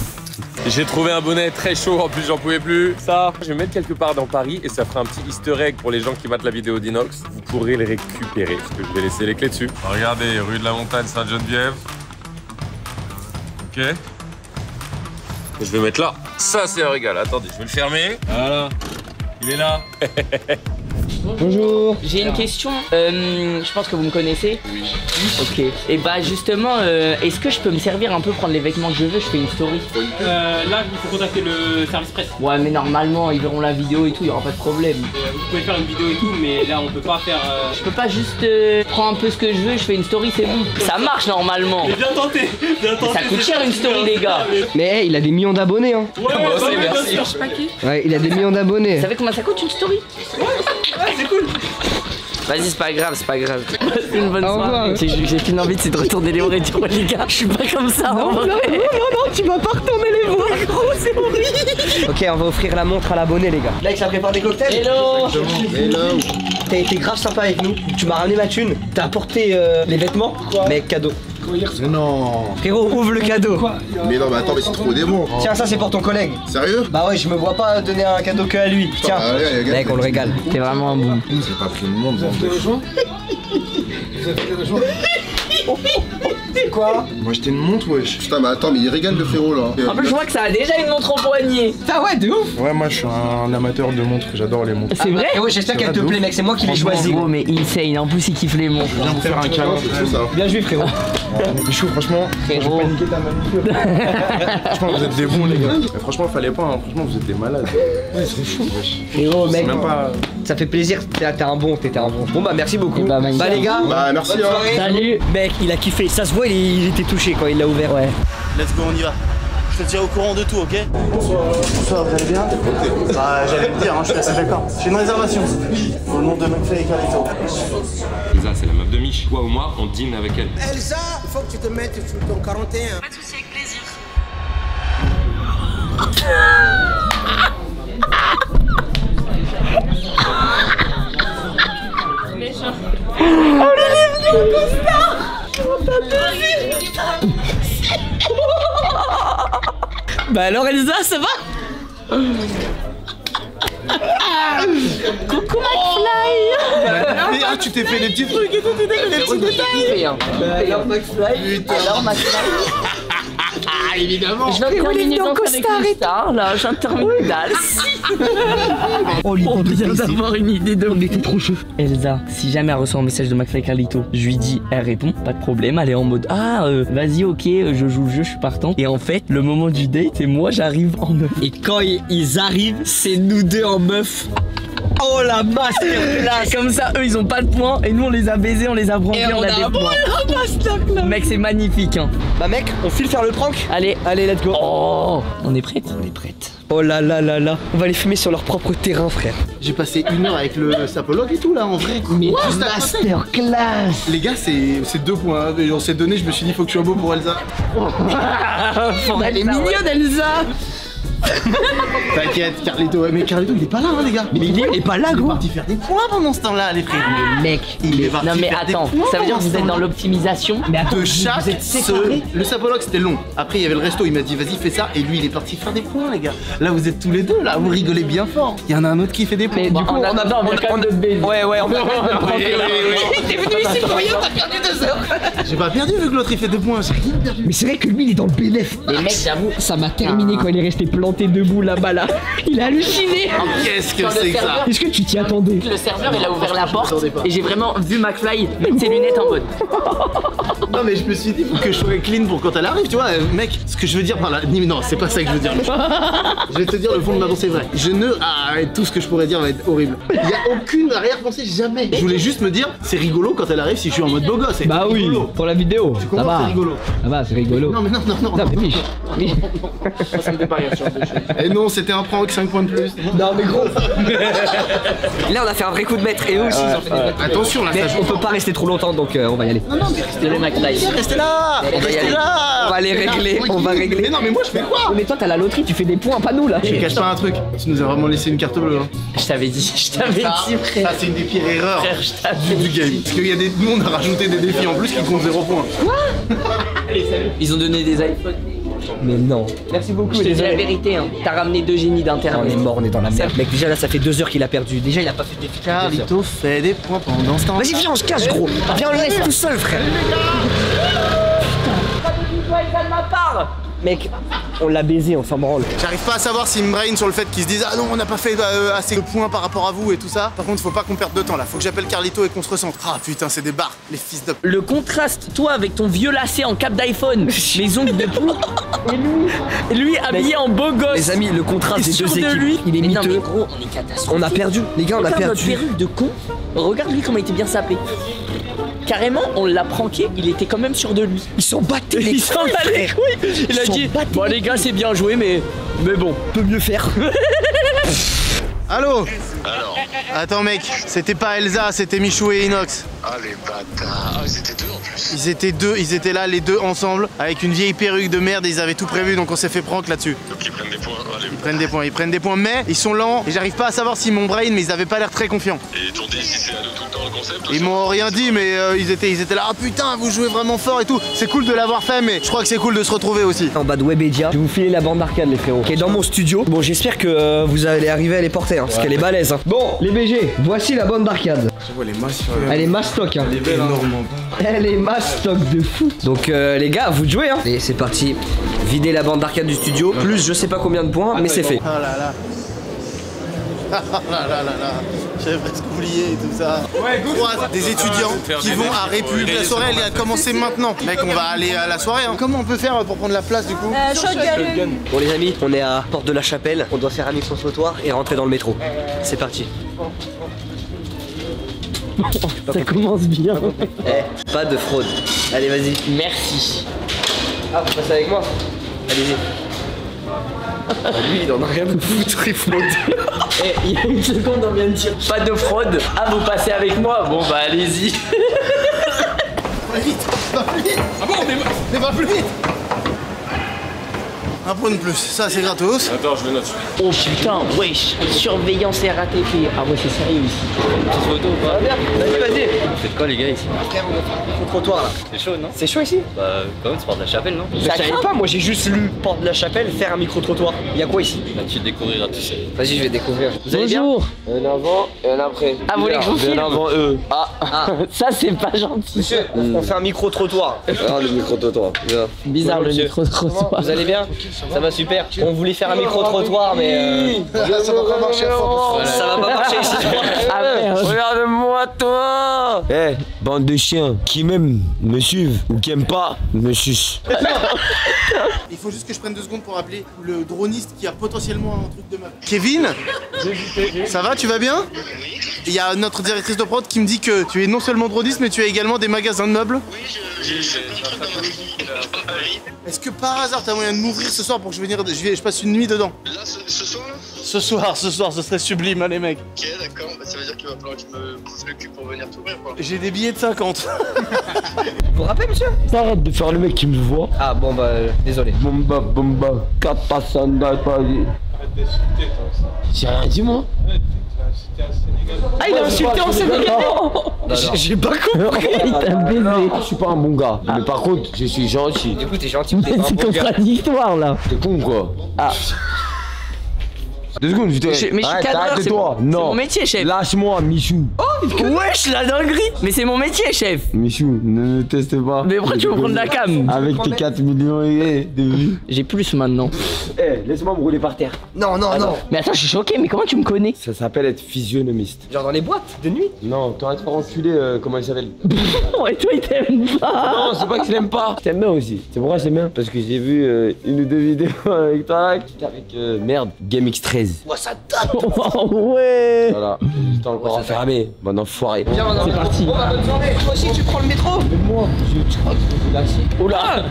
J'ai trouvé un bonnet très chaud, en plus j'en pouvais plus. Ça, je vais mettre quelque part dans Paris et ça fera un petit easter egg pour les gens qui matent la vidéo d'Inox. Vous pourrez le récupérer parce que je vais laisser les clés dessus. Regardez, rue de la Montagne Sainte-Geneviève. Ok. Et je vais mettre là. Ça c'est un régal. Attendez, je vais le fermer. Voilà. Il est là. Bonjour. J'ai une question. Je pense que vous me connaissez. Oui. Ok. Et bah justement, est-ce que je peux me servir un peu, prendre les vêtements que je veux? Je fais une story. Là, il faut contacter le service presse. Ouais, mais normalement, ils verront la vidéo et tout, il y aura pas de problème. Vous pouvez faire une vidéo et tout, mais là, on peut pas faire. Je peux pas juste prendre un peu ce que je veux, je fais une story, c'est bon. Ça marche normalement. Mais bien tenté. Ça coûte cher une story, les gars. Mais hey, il a des millions d'abonnés, hein. Ouais, merci. Je sais pas qui. Ouais, il a des millions d'abonnés. Vous savez combien ça coûte une story? Ouais, c'est cool. Vas-y, c'est pas grave. C'est une bonne soirée. J'ai qu'une envie, c'est de retourner les bras et dire, les gars, je suis pas comme ça. Non, tu vas pas retourner les bras, gros, c'est horrible. Ok, on va offrir la montre à l'abonné, les gars. Là, ça prépare des cocktails. Hello. T'as été grave sympa avec nous. Tu m'as ramené ma thune. T'as apporté les vêtements. Mec, cadeau. Mais non. Frérot, ouvre le cadeau. Mais non, mais attends, mais c'est trop démon. Tiens, ça c'est pour ton collègue. Sérieux? Bah ouais, je me vois pas donner un cadeau que à lui. Tiens, mec, on le régale. T'es vraiment un bon. J'ai pas pris le monde, bande de gens. C'est quoi? Moi j'étais une montre, wesh. Putain, mais attends, mais il régale le frérot là. En plus, je vois que ça a déjà une montre en poignet. Ah ouais, de ouf. Ouais, moi je suis un amateur de montres, j'adore les montres. C'est vrai? Et ouais, j'espère qu'elle te plaît, mec, c'est moi qui l'ai choisi. Gros, mais insane. En plus, il kiffe les montres. Viens vous faire un câlin, c'est tout ça. Bien joué, frérot. Mais chaud, franchement, j'ai pas niqué ta manucure. Franchement, vous êtes des bons, les gars. Mais franchement, fallait pas, hein. Franchement, vous êtes des malades. Ouais, c'est fou. Frérot, mec, même pas... ça fait plaisir. T'es un bon, t'étais un bon. Bon, bah, merci beaucoup. Bah, les gars, bah, merci. Salut. Mec, il a kiffé. Ça se voit, il était touché quand il l'a ouvert. Ouais. Let's go, on y va. Je te tiens au courant de tout, ok? Bonsoir, vous allez bien? Bah, j'allais le dire, hein, je suis assez d'accord. J'ai une réservation au nom de McFly et Carlito. Elsa, c'est la meuf de Mich. Toi ou moi, on dîne avec elle. Elsa, il faut que tu te mettes sur ton 41. Pas de soucis, avec plaisir. Méchant. Oh, il est venu au costard. Comment t'as deviné? Bah alors Elsa, ça va? Coucou McFly. Ah, tu t'es fait des petits trucs et tout, tu t'es fait des petits détails. Alors McFly. Alors McFly. Ah, évidemment. Je viens de terminer dans costard là, je viens de terminer Dallas. On vient d'avoir une idée de... On était trop chaud. Elsa, si jamais elle reçoit un message de McFly et Carlito, je lui dis, elle répond, pas de problème, elle est en mode vas-y, ok, je joue le jeu, je suis partant. Et en fait, le moment du date, et moi j'arrive en meuf. Et quand ils arrivent, c'est nous deux en meuf. Oh la masterclass. Comme ça, eux ils ont pas de points et nous on les a baisés, on les a brandis, on a des points. Mec, c'est magnifique hein. Bah mec, on file faire le prank. Allez, let's go. Oh, on est prête? On est prête. Oh là là là là. On va les fumer sur leur propre terrain, frère. J'ai passé 1 heure avec le sapologue et tout là en vrai. Mais masterclass. Les gars, c'est 2 points. Hein. On s'est donné, je me suis dit, faut que je sois beau pour Elsa. Elle est mignonne, Elsa. T'inquiète, Carlito, mais Carlito il est pas là, hein, les gars. Mais il est pas là, gros. Il est parti faire des points pendant ce temps-là, les frères. Mec, il est parti non mais faire des attends, points ça veut dire que pendant vous ce êtes dans temps-là. l'optimisation. Mais attends, de chaque vous êtes séparés. Le sapologue c'était long. Après il y avait le resto, il m'a dit vas-y fais ça et lui il est parti faire des points les gars. Là vous êtes tous les deux là, vous rigolez bien fort. Il y en a un autre qui fait des points. Mais du coup on a quand même de baiser. Ouais, on va T'es venu ici pour rien, t'as perdu 2 heures. J'ai pas perdu vu que l'autre il fait 2 points, j'ai rien perdu. Mais c'est vrai que lui il est dans le bénéf. Les mecs, j'avoue, Ça m'a terminé quand il est resté planté debout là-bas là. Il a halluciné. Qu'est-ce que c'est que ça? Est-ce que tu t'y attendais? le serveur il a ouvert la porte et j'ai vraiment vu McFly mettre ses lunettes en mode. Non mais je me suis dit faut que je sois clean pour quand elle arrive, tu vois mec, ce que je veux dire par là. Non, c'est pas ça que je veux dire. Je vais te dire le fond de ma pensée vrai. Tout ce que je pourrais dire va être horrible. Il y a aucune arrière-pensée jamais. Je voulais juste me dire c'est rigolo quand elle arrive si je suis en mode beau gosse. Bah oui, pour la vidéo. Tu comprends, c'est rigolo. Ça va, c'est rigolo. Non mais non. Non mais Mich. Ça me fait pas rire sur le jeu. Et non, c'était un prank, 5 points de plus. Non mais gros. Là on a fait un vrai coup de maître et eux aussi ils ont fait des maîtres. Attention là, mais on peut pas rester trop longtemps donc on va y aller. Non mais restez là, McFly. Restez là. Restez là. On va les régler, on va régler. Mais non mais moi je fais quoi? Mais toi t'as la loterie, tu fais des points, pas nous là. Je te cache pas un truc, tu nous as vraiment laissé une carte bleue hein. Je t'avais dit, frère. Ça c'est une des pires erreurs Frère, je t'avais du game. Parce qu'il y a des monde à rajouter des défis en plus qui comptent 0 points. Ils ont donné des iPhones. Mais non. Merci beaucoup. Je te dis la vérité, hein. T'as ramené 2 génies d'internet. On est mort, on est dans la merde. Mec, déjà là ça fait 2 heures qu'il a perdu. Déjà il a pas fait de défi. Carlito fait des points pendant ce temps. Vas-y viens on se cache gros. Viens on le laisse tout seul frère. Putain, de ma part. Mec, on l'a baisé, on s'en branle. J'arrive pas à savoir s'ils me brain sur le fait qu'ils se disent ah non on n'a pas fait assez de points par rapport à vous et tout ça. Par contre faut pas qu'on perde de temps là, faut que j'appelle Carlito et qu'on se recentre. Ah putain c'est des barres, les fils de... Le contraste, toi avec ton vieux lacet en cap d'iPhone, les ongles de pou, et lui habillé en beau gosse. Les amis, le contraste des deux équipes, lui, il est miteux. Non mais gros, on est catastrophique. On a perdu, les gars on a perdu. Notre perruque de con, regarde lui comment il était bien sapé. Carrément, on l'a pranké, il était quand même sûr de lui. Ils sont battés les couilles. Ils s'en battent les couilles. Il a dit, bon les gars c'est bien joué mais bon, peut mieux faire. Allô? Alors, Attends mec, c'était pas Elsa, c'était Michou et Inox. Ah les bâtards. Ah ils étaient deux en plus. Ils étaient là les deux ensemble avec une vieille perruque de merde et ils avaient tout prévu donc on s'est fait prank là-dessus. Donc ils prennent des points. Allez. Ils prennent des points mais ils sont lents et j'arrive pas à savoir s'ils m'ont brain mais ils avaient pas l'air très confiants. Et ils t'ont dit si c'est à nous tout le temps le concept? Ils m'ont rien dit mais ils étaient là, ah putain vous jouez vraiment fort et tout. C'est cool de l'avoir fait mais je crois que c'est cool de se retrouver aussi. En bas de Webedia, je vais vous filer la bande d'arcade les frérots, qui est dans mon studio. Bon j'espère que vous allez arriver à les porter parce qu'elle est balèze. Bon les BG, voici la bande d'arcade. Elle est mastoc hein. Elle est mastoc de fou. Donc les gars, vous jouez hein. Et c'est parti. Vider la bande d'arcade du studio. Plus je sais pas combien de points, mais c'est fait. Oh là là. J'avais presque oublié et tout ça. Ouais, des étudiants qui vont à Répu. La soirée elle a commencé maintenant. Mec, on va aller à la soirée. Hein. Comment on peut faire pour prendre la place du coup? Shotgun. Bon les amis, on est à Porte de la Chapelle. On doit faire un micro-trottoir et rentrer dans le métro. C'est parti. Ça commence bien. Pas de fraude. Allez vas-y. Merci. Ah, vous passez avec moi? Allez-y. Lui il en a rien à foutre, il fraude. Il y a une seconde on vient de dire pas de fraude. Ah vous passez avec moi? Bon bah allez-y. Va vite, va plus vite. Ah bon mais va plus vite. Un point de plus, ça c'est gratos. Attends, je le note. Oh putain, wesh, surveillance RATP. Ah ouais c'est sérieux ici. Petite photo ou pas? Vas-y. Vous faites quoi les gars ici? Frère, on va faire un micro-trottoir là. C'est chaud non? C'est chaud ici? Bah quand même c'est Porte de la Chapelle non? Je savais pas, moi j'ai juste lu Porte de la Chapelle, faire un micro-trottoir. Y'a quoi ici? Bah tu découvriras tout ça. Vas-y je vais découvrir. Vous allez bien? Bonjour. Un avant et un après. Ah vous voulez que je vous filme? Un avant eux. Ah. Ça c'est pas gentil. Monsieur, on fait un micro-trottoir. Ah le micro-trottoir. Bizarre le micro-trottoir. Vous allez bien? Ça va super. On voulait faire un micro-trottoir mais ça va pas marcher à 100%. Ça va pas marcher ici. Ah merde. Regarde-moi toi. Eh, bande de chiens, qui m'aime me suivent ou qui aiment pas me sucent. Il faut juste que je prenne 2 secondes pour appeler le droniste qui a potentiellement un truc de meuf. Kevin? Ça va, tu vas bien? Il y a notre directrice de prod qui me dit que tu es non seulement droniste mais tu as également des magasins de meubles. Oui, j'ai plein de trucs dans ma vie. Est-ce que par hasard t'as moyen de m'ouvrir ce soir pour que je passe une nuit dedans? Là, ce soir là? Ce soir, ce serait sublime, hein, les mecs. Ok, d'accord, bah, ça veut dire qu'il va falloir que je me bouge le cul pour venir t'ouvrir quoi. J'ai des billets de 50. Vous vous rappelez monsieur? Arrête de faire le mec qui me voit. Ah bon bah désolé. Bomba, bomba, kapasanda, pas dit. Arrête d'insulter toi. J'ai rien dit moi. Ah il a insulté en Sénégal. J'ai pas compris. Il t'a baisé. Je suis pas un bon gars, mais par contre je suis gentil. Du coup t'es gentil ou t'es pas un C'est bon gars? contradictoire là. T'es con quoi? Ah. 2 secondes, je te... Mais je suis cadreur, c'est toi. mon Non. métier chef. Lâche-moi, Michou. Wesh la dinguerie. Mais c'est mon métier chef. Michou, ne me teste pas. Mais pourquoi tu veux prendre la cam? Avec tes 4 millions de vues. J'ai plus maintenant. Eh, laisse-moi me rouler par terre. Non, non, non. Mais attends, je suis choqué, mais comment tu me connais? Ça s'appelle être physionomiste. Genre dans les boîtes de nuit? Non, t'aurais te faire enculer, comment il s'appelle? Et toi il t'aime pas. Non, c'est pas que je l'aime pas. Je t'aime bien aussi. C'est pourquoi je t'aime bien? Parce que j'ai vu une ou 2 vidéos avec toi, avec merde, GameX13. Moi ça date. Oh ouais. Voilà, j'étais encore enfermé, bon enfoiré. Viens maintenant. C'est parti. Bon bah bonne soirée. Toi aussi tu prends le métro? Mais moi, je crois que je vais vous lâcher. Oula.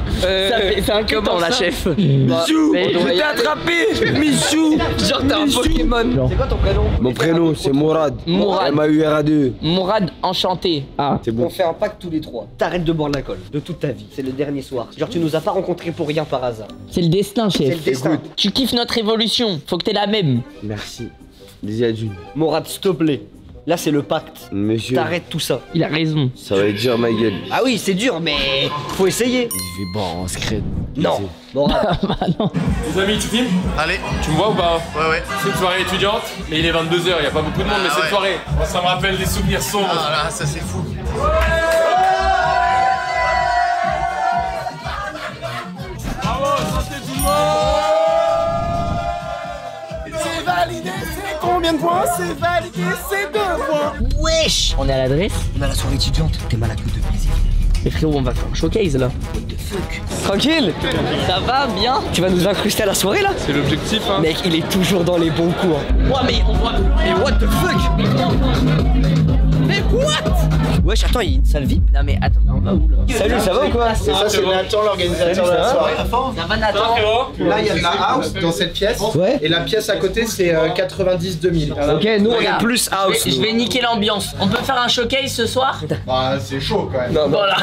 C'est inquiétant la chef. Michou, Mais je t'ai attrapé. Michou. Genre t'es un Pokémon. C'est quoi ton prénom? Mon prénom c'est Mourad. Mourad. M-A-U-R-A-2. Mourad enchanté. Ah. C'est bon. On fait un pacte tous les 3. T'arrêtes de boire de l'alcool de toute ta vie. C'est le dernier soir. Genre tu nous as pas rencontrés pour rien par hasard. C'est le destin chef. C'est le destin. Tu kiffes notre évolution. Faut que t'aies la même. Merci. Les adultes. Mourad, s'il te plaît. Là c'est le pacte. Monsieur. T'arrêtes tout ça. Il a raison. Ça va être dur ma gueule. Ah oui c'est dur mais faut essayer. Je vais boire en scred. Non. Mourad. Bah non. Les amis, tu filmes? Allez. Tu me vois ou pas? Ouais. C'est une soirée étudiante, mais il est 22h, y a pas beaucoup de monde, mais cette soirée, ça me rappelle des souvenirs sombres. Ah là, ça c'est fou. Bravo, santé tout le monde! C'est validé, c'est combien de points? C'est validé, c'est 2 points. Wesh. On est à l'adresse. On a la soirée étudiante. T'es malade de plaisir. Mais frérot, on va faire un showcase là. What the fuck? Tranquille. Ça va bien? Tu vas nous incruster à la soirée là? C'est l'objectif, hein. Mec, il est toujours dans les bons coups. Hein. Ouais, mais on voit. Mais what the fuck? Mais What? Wesh, attends, il y a une salle VIP. Non mais attends, on va où là? Salut, ça va ou quoi? C'est ça, c'est Nathan, l'organisateur de la soirée. Ça va Nathan? Là, il y a de la house dans cette pièce. Ouais. Et la pièce à côté, c'est 90-2000. Ok, nous on est plus house. Je vais niquer l'ambiance. On peut faire un showcase ce soir? Bah, c'est chaud quand même. Non, non. Voilà.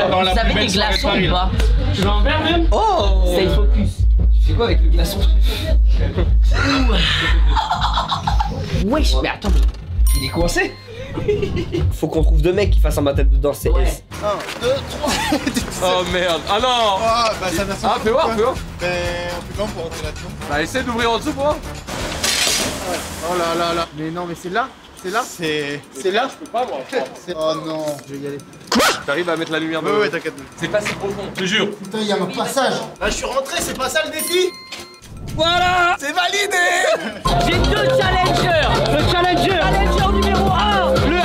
Vous avez des glaçons ou pas? Tu veux un verre même? Oh! Stay focus. Tu fais quoi avec le glaçon? Wesh, mais attends. Il est coincé. Faut qu'on trouve deux mecs qui fassent un battle de danse. Ouais. 1, 2, 3. Oh merde. Ah non. Ah, bah ça merci. Ah, fais voir, fais voir. Ben, on peut comment pour rentrer là-dedans? Bah, essaie d'ouvrir en dessous pour voir. Oh là là là. Mais non, mais c'est là. C'est là. C'est là. Je peux pas, moi. Oh non, je vais y aller. T'arrives à mettre la lumière de. Ouais, t'inquiète. C'est pas si profond, je te jure. Putain, il y a un passage. Là, je suis rentré, c'est pas ça le défi? Voilà. C'est validé. J'ai deux challengers. Le challenger numéro 1. Le 1.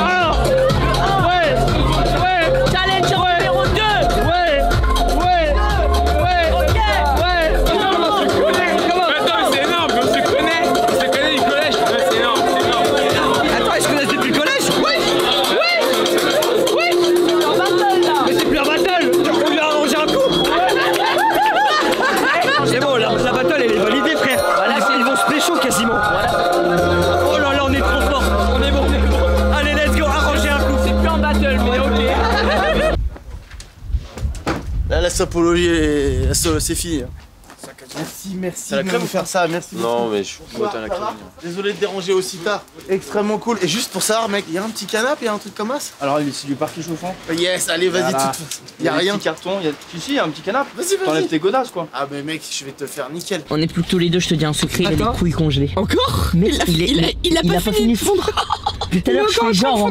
Ouais. Challenger numéro 2. Ouais. Ok. Attends, c'est énorme, on se connaît. On se connaît du collège. Ouais, c'est énorme, c'est énorme. Attends, ils se connaissent depuis le collège? Oui. C'est en battle là. Mais c'est plus un battle. On lui a arrangé un coup. C'est bon, la battle elle est validée, frère. Voilà, ils vont se pécho quasiment. Oh là là, on est trop fort. On est bon. Allez, let's go, arranger un coup. C'est plus en battle, mais ok. Là, la sapologie, c'est fini. Merci. C'est la crème de faire ça, merci. Non, mais je suis Ça va. Désolé de déranger aussi tard. Extrêmement cool. Et juste pour savoir, mec, il y a un petit canapé, il y a un truc comme ça? Alors, c'est du parquet chauffant. Yes, allez, vas-y, Voilà. toute façon. Il y a rien. Petit carton, il y a. Si, il y a un petit canapé. Vas-y, T'enlèves vas-y. tes godasses, quoi. Ah, mais mec, je vais te faire nickel. On est plus que tous les deux, je te dis un secret, il a des couilles congelées. Encore? Mais il a pas fini de fondre. Tout à l'heure, je fais genre.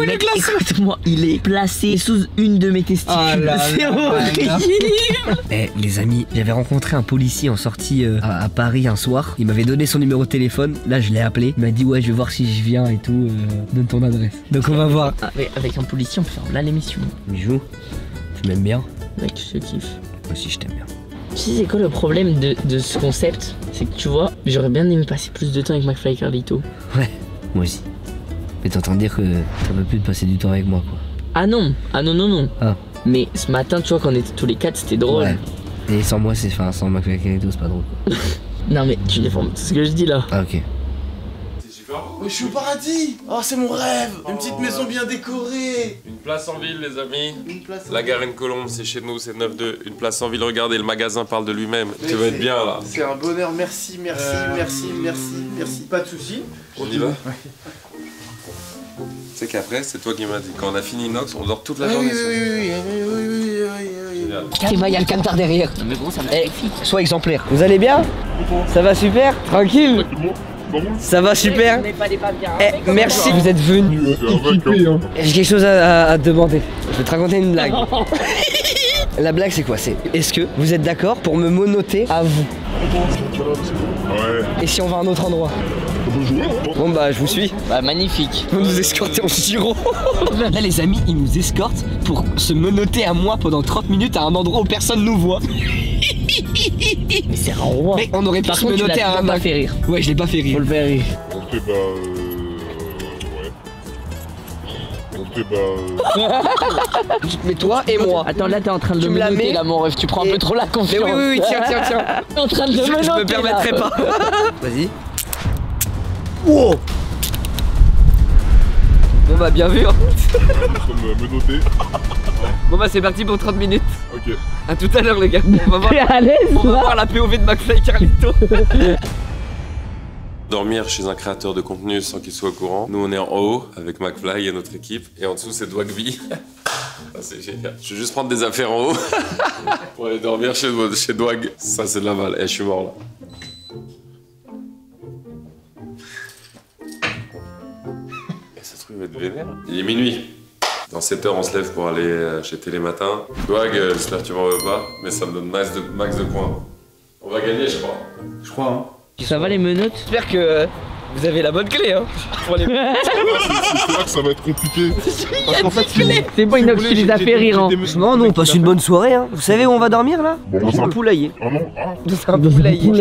Mec, écoute-moi, il est placé sous une de mes testicules. Oh là C'est là horrible. Eh les amis, j'avais rencontré un policier en sortie à Paris un soir. Il m'avait donné son numéro de téléphone. Là je l'ai appelé. Il m'a dit ouais je vais voir si je viens et tout. Donne ton adresse. Donc on va voir. Avec un policier on peut faire là l'émission. Bijou, tu m'aimes bien? Mec je te kiffe. Moi aussi je t'aime bien. Tu sais c'est quoi le problème de ce concept? C'est que tu vois, j'aurais bien aimé passer plus de temps avec McFly et Carlito. Ouais, moi aussi. Mais t'es en train de dire que t'en veux plus de passer du temps avec moi quoi. Ah non. Ah. Mais ce matin tu vois quand on était tous les quatre c'était drôle. Ouais. Et sans moi c'est sans McFly et Carlito c'est pas drôle. Non mais tu défends tout ce que je dis là. Ah ok. Mais je suis au paradis. Oh, c'est mon rêve. Une petite maison bien décorée. Une place en ville, les amis. Une place en La ville. Garenne-Colombe, c'est chez nous, c'est 9-2. Une place en ville, regardez, le magasin parle de lui-même. Tu vas être bien là. C'est un bonheur, merci. Pas de soucis. On y va? Tu sais qu'après, c'est toi qui m'as dit, quand on a fini Inox, on dort toute la journée. Oui. Il y a le camtar derrière. Mais gros ça me Sois exemplaire. Vous allez bien? Ça va super? Tranquille? Ça va super? Eh, merci, vous êtes venus. J'ai quelque chose à te demander. Je vais te raconter une blague. La blague c'est quoi? C'est est-ce que vous êtes d'accord pour me monoter à vous? Ouais. Et si on va à un autre endroit? Bon bah je vous suis. Bah magnifique. Vous nous escortez en Giro. Là les amis, ils nous escortent pour se menoter à moi pendant 30 minutes à un endroit où personne nous voit. Mais c'est un roi. Mais on aurait pu se menoter à un pas fait rire. Ouais, je l'ai pas fait rire. Faut le faire rire. Ok, bah. Ouais. Ok, bah. Mais toi et moi. Attends, là t'es en train de Tu me me la menoter mets là mon rêve, tu prends un peu trop la confiance. Mais oui, tiens. T'es en train de me menoter. Je me permettrai là. pas. Vas-y. Wow. Bon bah bien vu. Nous sommes menottés. Bon bah c'est parti pour 30 minutes. Ok. A tout à l'heure les gars. On va voir, T'es à l'aise on va là voir la POV de McFly et Carlito. Dormir chez un créateur de contenu sans qu'il soit au courant. Nous, on est en haut avec McFly et notre équipe. Et en dessous, c'est Dwagby. Ça, c'est génial. Je vais juste prendre des affaires en haut pour aller dormir chez Dwag. Ça, c'est de la balle. Eh, je suis mort là. Et ce truc va être vénère. Il est minuit. Dans 7 heures, on se lève pour aller chez Télématin. Dwag, j'espère que tu m'en veux pas, mais ça me donne max de points. On va gagner, je crois. Je crois, hein. Ça va les menottes? J'espère que Vous avez la bonne clé, hein. Pour les... C'est là que ça va être compliqué. Parce qu'en fait, c'est bon, Inox, tu les as fait rire. Hein. Non, nous on passe une bonne soirée, hein. Vous savez où on va dormir là? Dans un poulailler. Ah non, Dans un poulailler.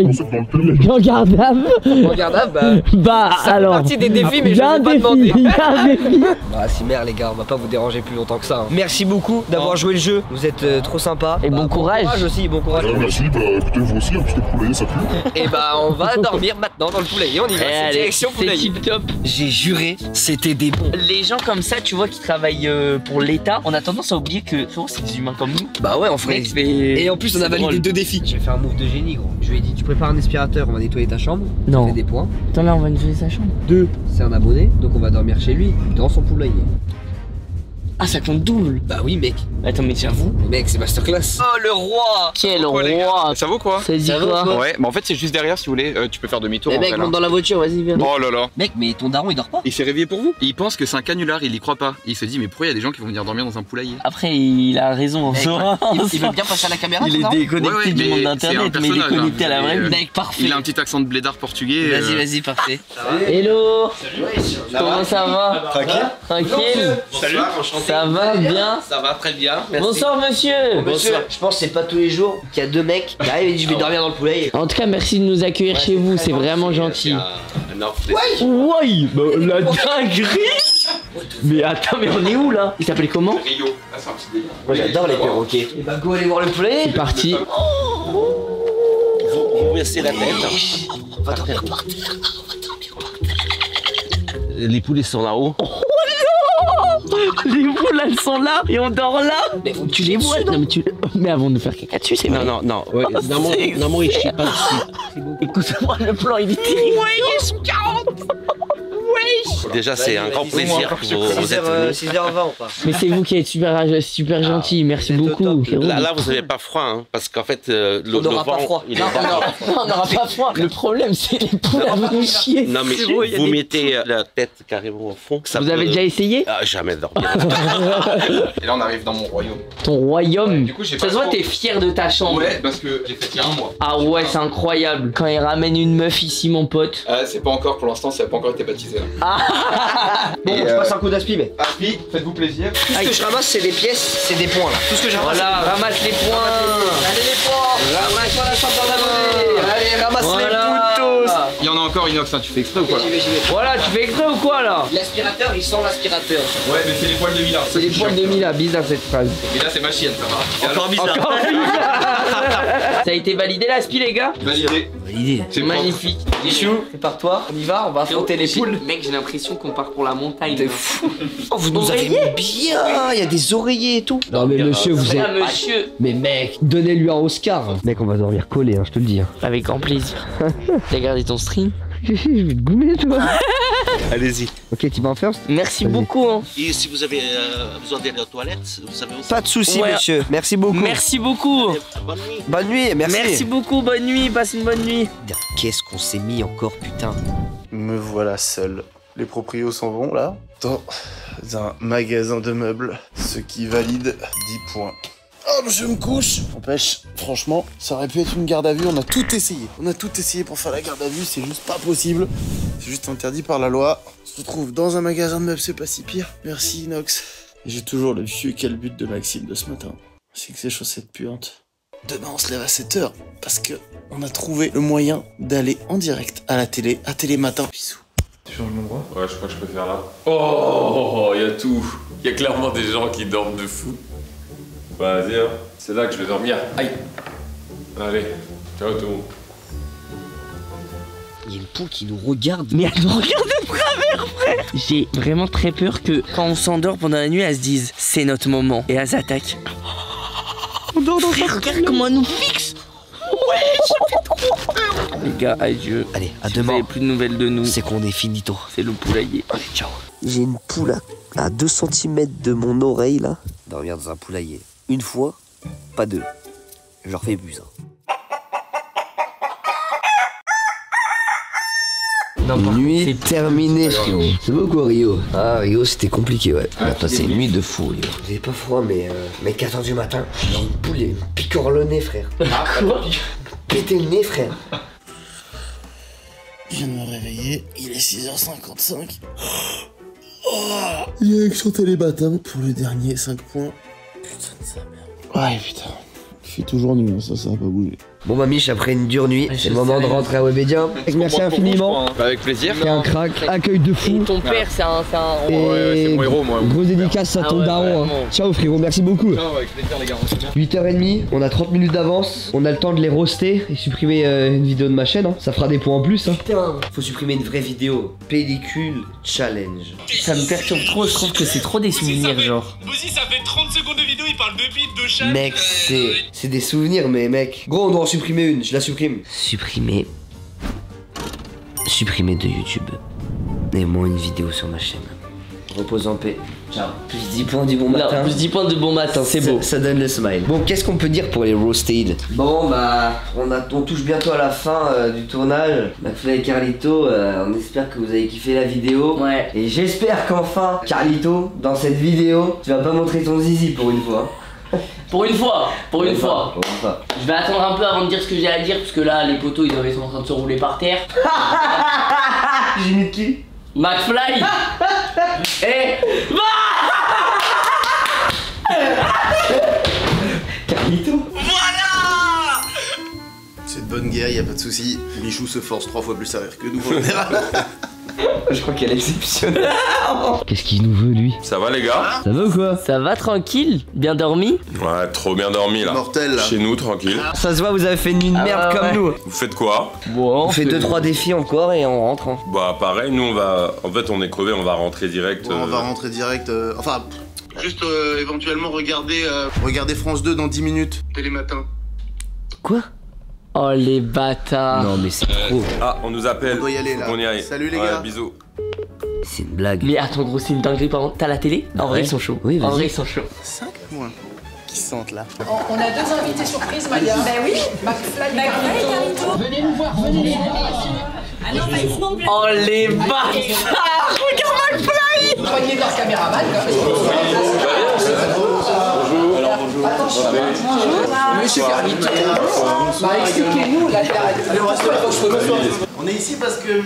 Regardable. Regardable, bah ça alors. fait partie des défis, mais je un vais pas défi, demander. il y a un défi. Bah si merde les gars, on va pas vous déranger plus longtemps que ça. Hein. Merci beaucoup d'avoir joué le jeu. Vous êtes trop sympa. Et bon courage. Bon courage aussi, bon courage. merci, bah écoutez, vous aussi, parce que le poulailler ça pue. Et bah on va dormir maintenant dans le poulailler, on y va, c'est direction poulailler. C'est top. J'ai juré, c'était des bons. Les gens comme ça, tu vois, qui travaillent pour l'État, on a tendance à oublier que c'est des humains comme nous. Bah ouais, on ferait. Et en plus, on a validé 2 défis. Je vais faire un move de génie, gros. Je lui ai dit, tu prépares un aspirateur, on va nettoyer ta chambre. Non. On fait des points. Attends, là, on va nettoyer sa chambre. 2, c'est un abonné, donc on va dormir chez lui, dans son poulailler. Ah, ça compte double. Bah oui, mec. Attends, mais j'avoue. Mec, c'est masterclass. Oh, le roi. Quel roi. Ça vaut quoi? Ça dit quoi? Ouais, mais en fait, c'est juste derrière si vous voulez. Tu peux faire demi-tour. Mais mec, monte dans la voiture, vas-y, viens. Oh là là. Mec, mais ton daron il dort pas? Il s'est réveillé pour vous. Il pense que c'est un canular, il y croit pas. Il se dit, mais pourquoi il y a des gens qui vont venir dormir dans un poulailler? Après, il a raison. Il veut bien passer à la caméra. Il est déconnecté du monde d'internet, mais il est connecté à la vraie vie. Mec, parfait. Il a un petit accent de blédard portugais. Vas-y, parfait. Hello. Comment ça va? Tranquille. Salut. Ça va bien? Ça va très bien. Merci. Bonsoir monsieur. Bonsoir. Je pense que c'est pas tous les jours qu'il y a 2 mecs qui arrivent et disent je vais dormir dans le poulailler. En tout cas, merci de nous accueillir chez vous, c'est vraiment gentil. Ouais, bah, la dinguerie. Mais attends, mais on est où là? Il s'appelait comment? Rio. Ah, c'est un petit délire. Moi j'adore les perroquets. Et bah go aller voir le poulailler. C'est parti. Vous baissez la tête. On va dormir par terre. Les poulets sont là-haut. Les poules elles sont là et on dort là. Mais tu les vois? Non mais mais avant de nous faire caca dessus, c'est vrai. Non. Ouais, non, il chie pas dessus. Écoute-moi, le plan il est terrible. Ouais, ils sont 40. Déjà, c'est un grand plaisir que vous êtes venus. 6h20 on passe. Mais c'est vous qui êtes super gentil, merci beaucoup. Là, vous n'avez pas froid, hein, parce qu'en fait, le vent, pas froid. Il est on n'aura pas froid. Le problème, c'est les poules à vous chier. Non, mais vous mettez la tête carrément au fond. Vous avez déjà essayé? Ah, jamais dormi. Et là, on arrive dans mon royaume. Ton royaume? Du coup, j'ai ça se voit, t'es fier de ta chambre. Ouais, parce que j'ai fait il y a 1 mois. Ah ouais, c'est incroyable. Quand il ramène une meuf ici, mon pote. C'est pas encore, pour l'instant, ça n'a pas encore été baptisé. Bon, je passe un coup d'aspi, mais. Aspi, faites-vous plaisir. Tout ce que je ramasse, c'est des pièces, c'est des points là. Tout ce que je ramasse. Voilà, ramasse les points. Allez les points. Ramasse-moi la chambre d'abonné. Allez, ramasse les poules. Il y en a encore Inox, hein, tu fais exprès ou quoi? J'y vais. Voilà, tu fais exprès ou quoi là? L'aspirateur, il sent l'aspirateur. Ouais, mais c'est les poils de Mila. C'est les poils de Mila, bizarre cette phrase. Et là, c'est ma chienne, ça va. Encore bizarre. Ça a été validé l'aspi, les gars? Validé. C'est magnifique. Michou, prépare-toi, on y va, on va affronter les poules. Mec, j'ai l'impression qu'on part pour la montagne. T'es fou. Oh, vous nous avez mis bien. Il y a des oreillers et tout. Non mais monsieur, vous êtes... monsieur. Mais mec, donnez-lui un Oscar. Mec, on va dormir collé, hein, je te le dis. Avec grand plaisir. T'as gardé ton stream? Je vais te goumer, toi. Allez-y. Ok, tu vas en first? Merci beaucoup. Hein. Et si vous avez besoin d'aller aux toilettes, vous savez aussi. Pas de soucis, monsieur. Merci beaucoup. Merci beaucoup. Bonne nuit. Bonne nuit, merci. Merci beaucoup, bonne nuit, passe une bonne nuit. Qu'est-ce qu'on s'est mis encore, putain. Me voilà seul. Les proprios s'en vont là. Dans un magasin de meubles. Ce qui valide 10 points. Oh, je me couche. N'empêche, franchement, ça aurait pu être une garde à vue. On a tout essayé. On a tout essayé pour faire la garde à vue. C'est juste pas possible. C'est juste interdit par la loi. On se retrouve dans un magasin de meubles, c'est pas si pire. Merci Inox. Et j'ai toujours le vieux calbut de Maxime de ce matin. C'est que ces chaussettes puantes. Demain, on se lève à 7h. Parce que on a trouvé le moyen d'aller en direct à la télé, à Télématin. Bisous. Tu changes l'endroit? Ouais, je crois que je peux faire là. Oh, il y a tout. Il y a clairement des gens qui dorment de fou. Vas-y, hein. C'est là que je vais dormir. Aïe. Allez, ciao tout le monde. Il y a une poule qui nous regarde. Mais elle nous regarde de travers, frère. J'ai vraiment très peur que quand on s'endort pendant la nuit, elle se dise c'est notre moment. Et elle s'attaque. On dort dans frère, regarde comment elle nous fixe. Ouais, j'ai fait trop peur. Les gars, adieu. Allez, à si demain. vous avez plus de nouvelles de nous. C'est qu'on est finito. C'est le poulailler. Allez, ciao. J'ai une poule à 2 cm de mon oreille là. Dormir dans un poulailler. Une fois, pas 2. Je leur fais plus ça. Nuit terminée, frérot. C'est beau quoi, Rio? Ah, Rio, c'était compliqué, ouais. On a passé une nuit de fou, Rio. Vous avez pas froid, mais 4h du matin, j'ai une poule et me picore le nez, frère. Quoi? Péter le nez, frère. Je viens de me réveiller, il est 6h55. Oh, il y a chanté les bâtins pour le dernier 5 points. Putain de sa mère. Ouais, putain. Il fait toujours nuit, ça va pas bouger. Bon bah Mich, après une dure nuit, c'est le moment de rentrer à Webedia. Merci infiniment. Avec plaisir. C'est un crack, accueil de fou. Et ton père, c'est un... Ouais, c'est mon héros, moi. Grosse dédicace à ton daron. Hein. Ciao frérot, merci beaucoup. Ciao, avec plaisir les gars. 8h30, on a 30 minutes d'avance. On a le temps de les roaster et supprimer une vidéo de ma chaîne. Hein. Ça fera des points en plus. Hein. Putain, faut supprimer une vraie vidéo. Pellicule challenge. Ça me perturbe trop, je trouve que c'est trop des souvenirs, genre. Aussi, ça fait 30 secondes de vidéo, il parle de bite, de chat. Mec, c'est des souvenirs, mais mec. Gros, on doit en supprimer une, je la supprime. Supprimer. Supprimer de YouTube. Et moi, une vidéo sur ma chaîne. Repose en paix. Ciao. Plus 10 points du bon matin. Non, plus 10 points de bon matin, c'est beau. Ça donne le smile. Bon, qu'est-ce qu'on peut dire pour les roasted? Bon, bah, on touche bientôt à la fin du tournage. McFly et Carlito, on espère que vous avez kiffé la vidéo. Ouais. Et j'espère qu'enfin, Carlito, dans cette vidéo, tu vas pas montrer ton zizi pour une fois. Pour une fois, pour une fois. Pour une fois. Je vais attendre un peu avant de dire ce que j'ai à dire, parce que là, les poteaux, ils sont en train de se rouler par terre. J'ai mis qui? McFly. Et... Carlito. Voilà. C'est de bonne guerre, y a pas de soucis. Michou se force 3 fois plus à rire que nous en général. Je crois qu'elle est exceptionnelle. Qu'est-ce qu'il nous veut lui? Ça va les gars? Ça va ou quoi? Ça va tranquille? Bien dormi? Ouais, trop bien dormi là. Mortel là. Chez nous, tranquille. Ça se voit, vous avez fait une merde comme nous. Vous faites quoi? Bon, On fait 2-3 défis encore et on rentre. Hein. Bah pareil, nous on va... En fait on est crevé, on va rentrer direct. Ouais, on va rentrer direct. Enfin, juste éventuellement regarder France 2 dans 10 minutes. Télématin. Quoi? Oh les bâtards. Non mais c'est trop. Ah, on nous appelle. On doit y aller là. On y aille. Salut les Ouais, gars. bisous. C'est une blague. Mais attends gros, c'est une dinguerie par contre. T'as la télé? En vrai ils sont chauds. Oui, en vrai vas-y. ils sont chauds. 5 points qui sentent là. On a 2 invités surprises, Maya. Ben oui, McFly et Carlito. Venez nous voir, venez. Ah non, pas ici non plus. Oh les bâtards. Regarde McFly. Soignez leur caméraman, Attention. Monsieur Carlito. Bah expliquez-nous là. On est ici parce que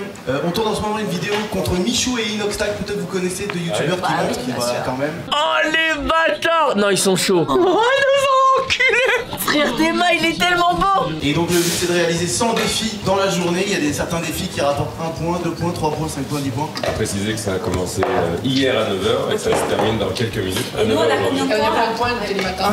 on tourne en ce moment une vidéo contre Michou et Inoxtag, peut-être vous connaissez, deux youtubeurs qui voilà, quand même. Oh les bâtards. Non ils sont chauds. Oh ils nous ont enculés. Frère Théma il est tellement beau. Et donc le but c'est de réaliser 100 défis dans la journée. Il y a certains défis qui rapportent 1 point, 2 points, 3 points, 5 points, 10 points. Je préciser que ça a commencé hier à 9h et ça se termine dans quelques minutes. À 9h On a combien de points de télématin?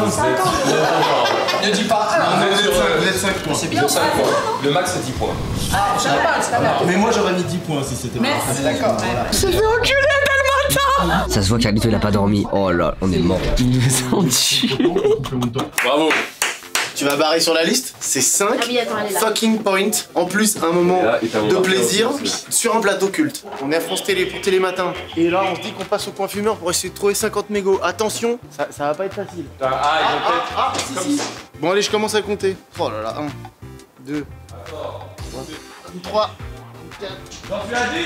Ne dis pas 1. Vous êtes 5 points. C'est bien 5 points. Le max c'est 10 points. Ah, je sais pas, c'est pas bien. Mais moi j'aurais mis 10 points si c'était Merci. On est d'accord. Je me fais enculer dès le matin. Ça se voit Carlito il a pas dormi. Oh là, on est mort. Il nous ont tués. Bravo. Tu vas barrer sur la liste, c'est 5 Ah oui, attends, elle est là. fucking points, en plus un moment de plaisir sur un plateau culte. On est à France Télé pour Télématin. Et là on se dit qu'on passe au point fumeur pour essayer de trouver 50 mégots. Attention, ça va pas être facile. Si. Bon allez, je commence à compter. Oh là là, 1, 2, 3, 4. J'en suis à 10.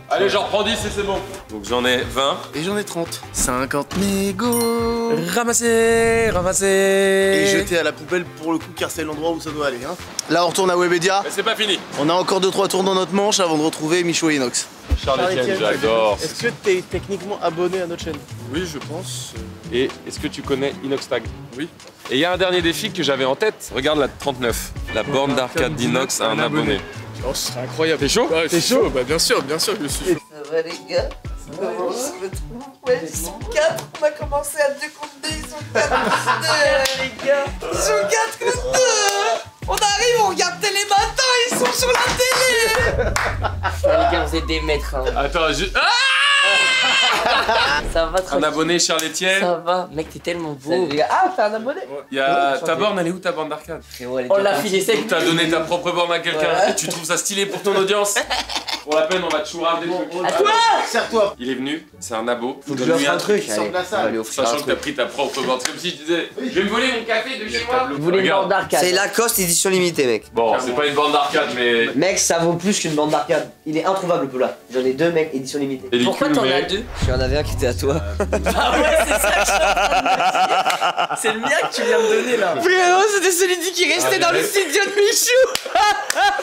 Allez, j'en reprends 10 et c'est bon. Donc j'en ai 20. Et j'en ai 30. 50 mégots. Ramasser, ramasser. Et jeter à la poubelle pour le coup car c'est l'endroit où ça doit aller. Hein. Là on retourne à Webedia. Mais c'est pas fini. On a encore 2-3 tours dans notre manche avant de retrouver Michou et Inox. Charles-Étienne, j'adore. Est-ce que t'es techniquement abonné à notre chaîne? Oui, je pense. Et est-ce que tu connais Inoxtag? Oui. Et il y a un dernier défi que j'avais en tête. Regarde la 39. La borne d'arcade d'Inox à un abonné. Oh, ce serait incroyable. T'es chaud? Ouais, t'es chaud? Bah bien sûr, je le suis. Ça va les gars? Comment je me trouve? Ouais, ils sont 4, on a commencé à 2 contre 2, ils sont 4 contre 2 les gars. Ils sont 4 contre 2. On arrive, on regarde Télématin, ils sont sur la télé. Les gars vous êtes des maîtres hein. Attends, Ça va un tranquille. abonné Charles-Étienne. Ça va, mec t'es tellement beau. Salut les gars. Ah, t'es un abonné? Il y a ta borne, elle est où ta borne d'arcade? On l'a filé sec. T'as donné ta propre borne à quelqu'un et tu trouves ça stylé pour ton audience? Pour la peine, on va te chourrer des trucs. À toi. Serre-toi. Il est venu, c'est un abo. Faut que je lui offre un truc. Sors de la salle. Sachant que t'as pris ta propre borne. C'est comme si tu disais, je vais me voler mon café de chez moi. Vous voulez une borne d'arcade? C'est Lacoste édition limitée mec. Bon, c'est pas une borne d'arcade, mais. Mec ça vaut plus qu'une bande d'arcade. Il est introuvable le là. J'en ai 2 mec édition limitée. Pourquoi t'en as 2? deux. J'en avais un qui était à toi. Ah ouais, c'est ça que je suis en train de me dire. C'est le mien que tu viens de donner là. Vraiment, c'était celui qui restait dans le studio de Michou.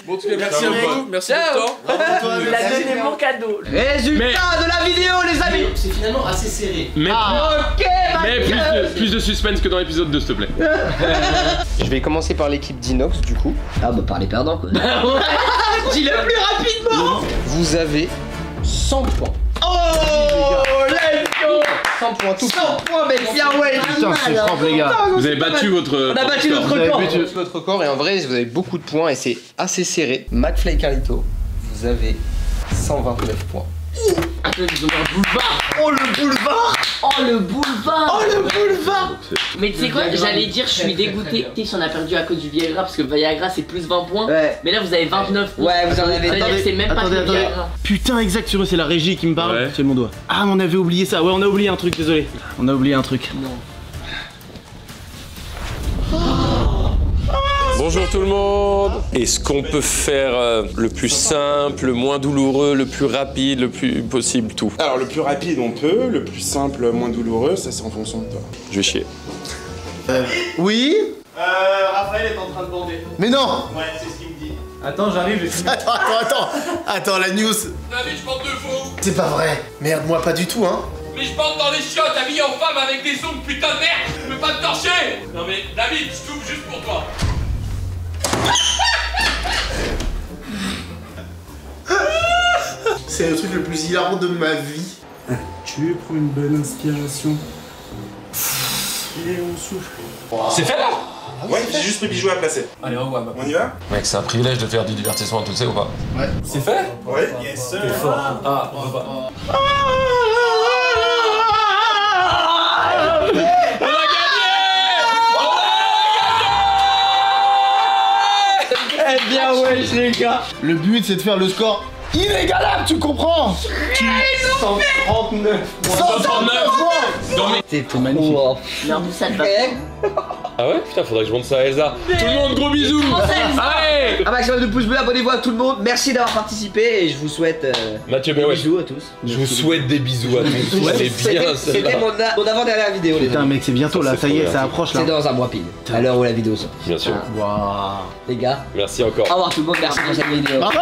Bon, en tout cas, merci à vous. Merci pour le temps. Il a donné mon cadeau. Résultat de la vidéo, les amis. C'est finalement assez serré. Mais, Ok, mais plus de suspense que dans l'épisode 2, s'il te plaît. Je vais commencer par l'équipe d'Inox du coup. Ah bah par les perdants quoi. Dis-le plus rapidement. Vous avez 100 points. Oh, let's go. 100 points tout. 100 points, mec, bien ouais. Putain, c'est propre, les gars. Vous avez battu votre. On a battu notre Vous avez record. battu votre record et en vrai vous avez beaucoup de points et c'est assez serré. McFly Carlito, vous avez 129 points. Attends, ils ont un boulevard. Oh le boulevard. Oh le boulevard. Oh le boulevard. Mais tu sais quoi, j'allais dire, je suis dégoûté. Tu sais, si on a perdu à cause du Viagra, parce que Viagra c'est plus 20 points. Ouais. Mais là vous avez 29 points. Ouais, vous en avez. Ça veut dire que c'est même pas que le Viagra. Putain, exact, c'est la régie qui me parle. Ouais. C'est mon doigt. Ah, on avait oublié ça. Ouais, on a oublié un truc, désolé. On a oublié un truc. Non. Bonjour tout le monde. Est-ce qu'on peut faire le plus simple, le moins douloureux, le plus rapide, le plus possible, tout? Alors le plus rapide on peut, le plus simple, moins douloureux, ça c'est en fonction de toi. Je vais chier. Oui. Raphaël est en train de bander. Mais non. Ouais, c'est ce qu'il me dit. Attends, j'arrive. Attends, la news. David, je porte de faux. C'est pas vrai. Merde, moi pas du tout, hein. Mais je porte dans les chiottes, habillé en femme avec des ongles, putain de merde. Je peux pas te torcher. Non mais David, je t'ouvre juste pour toi. C'est le truc le plus hilarant de ma vie. Tu prends une bonne inspiration. Et on souffle. C'est fait là? Ouais, j'ai juste mes bijoux à placer. Allez, au revoir. On y va? Mec, c'est un privilège de faire du divertissement, tu le sais ou pas? Ouais. C'est fait? Ouais, yes sir. T'es fort. Ah, on va pas. Eh bien ouais les gars. Le but c'est de faire le score inégalable, tu comprends? 139 T'es trop magnifique. Mais en plus ça te va. Ah ouais? Putain, faudrait que je montre ça à Elsa. Tout le monde, gros bisous. Allez. Un maximum de pouces bleus, abonnez-vous à tout le monde. Merci d'avoir participé et je vous souhaite Mathieu, des bisous à tous. Je vous souhaite des bisous à tous. C'est bien C'était celle-là. mon avant-dernière vidéo les Putain amis. mec, c'est bientôt là, ça y est, ça approche là. C'est dans un mois pile. À l'heure où la vidéo sort. Bien sûr. Waouh. Les gars, Merci encore. au revoir tout le monde, merci pour cette vidéo. Bravo.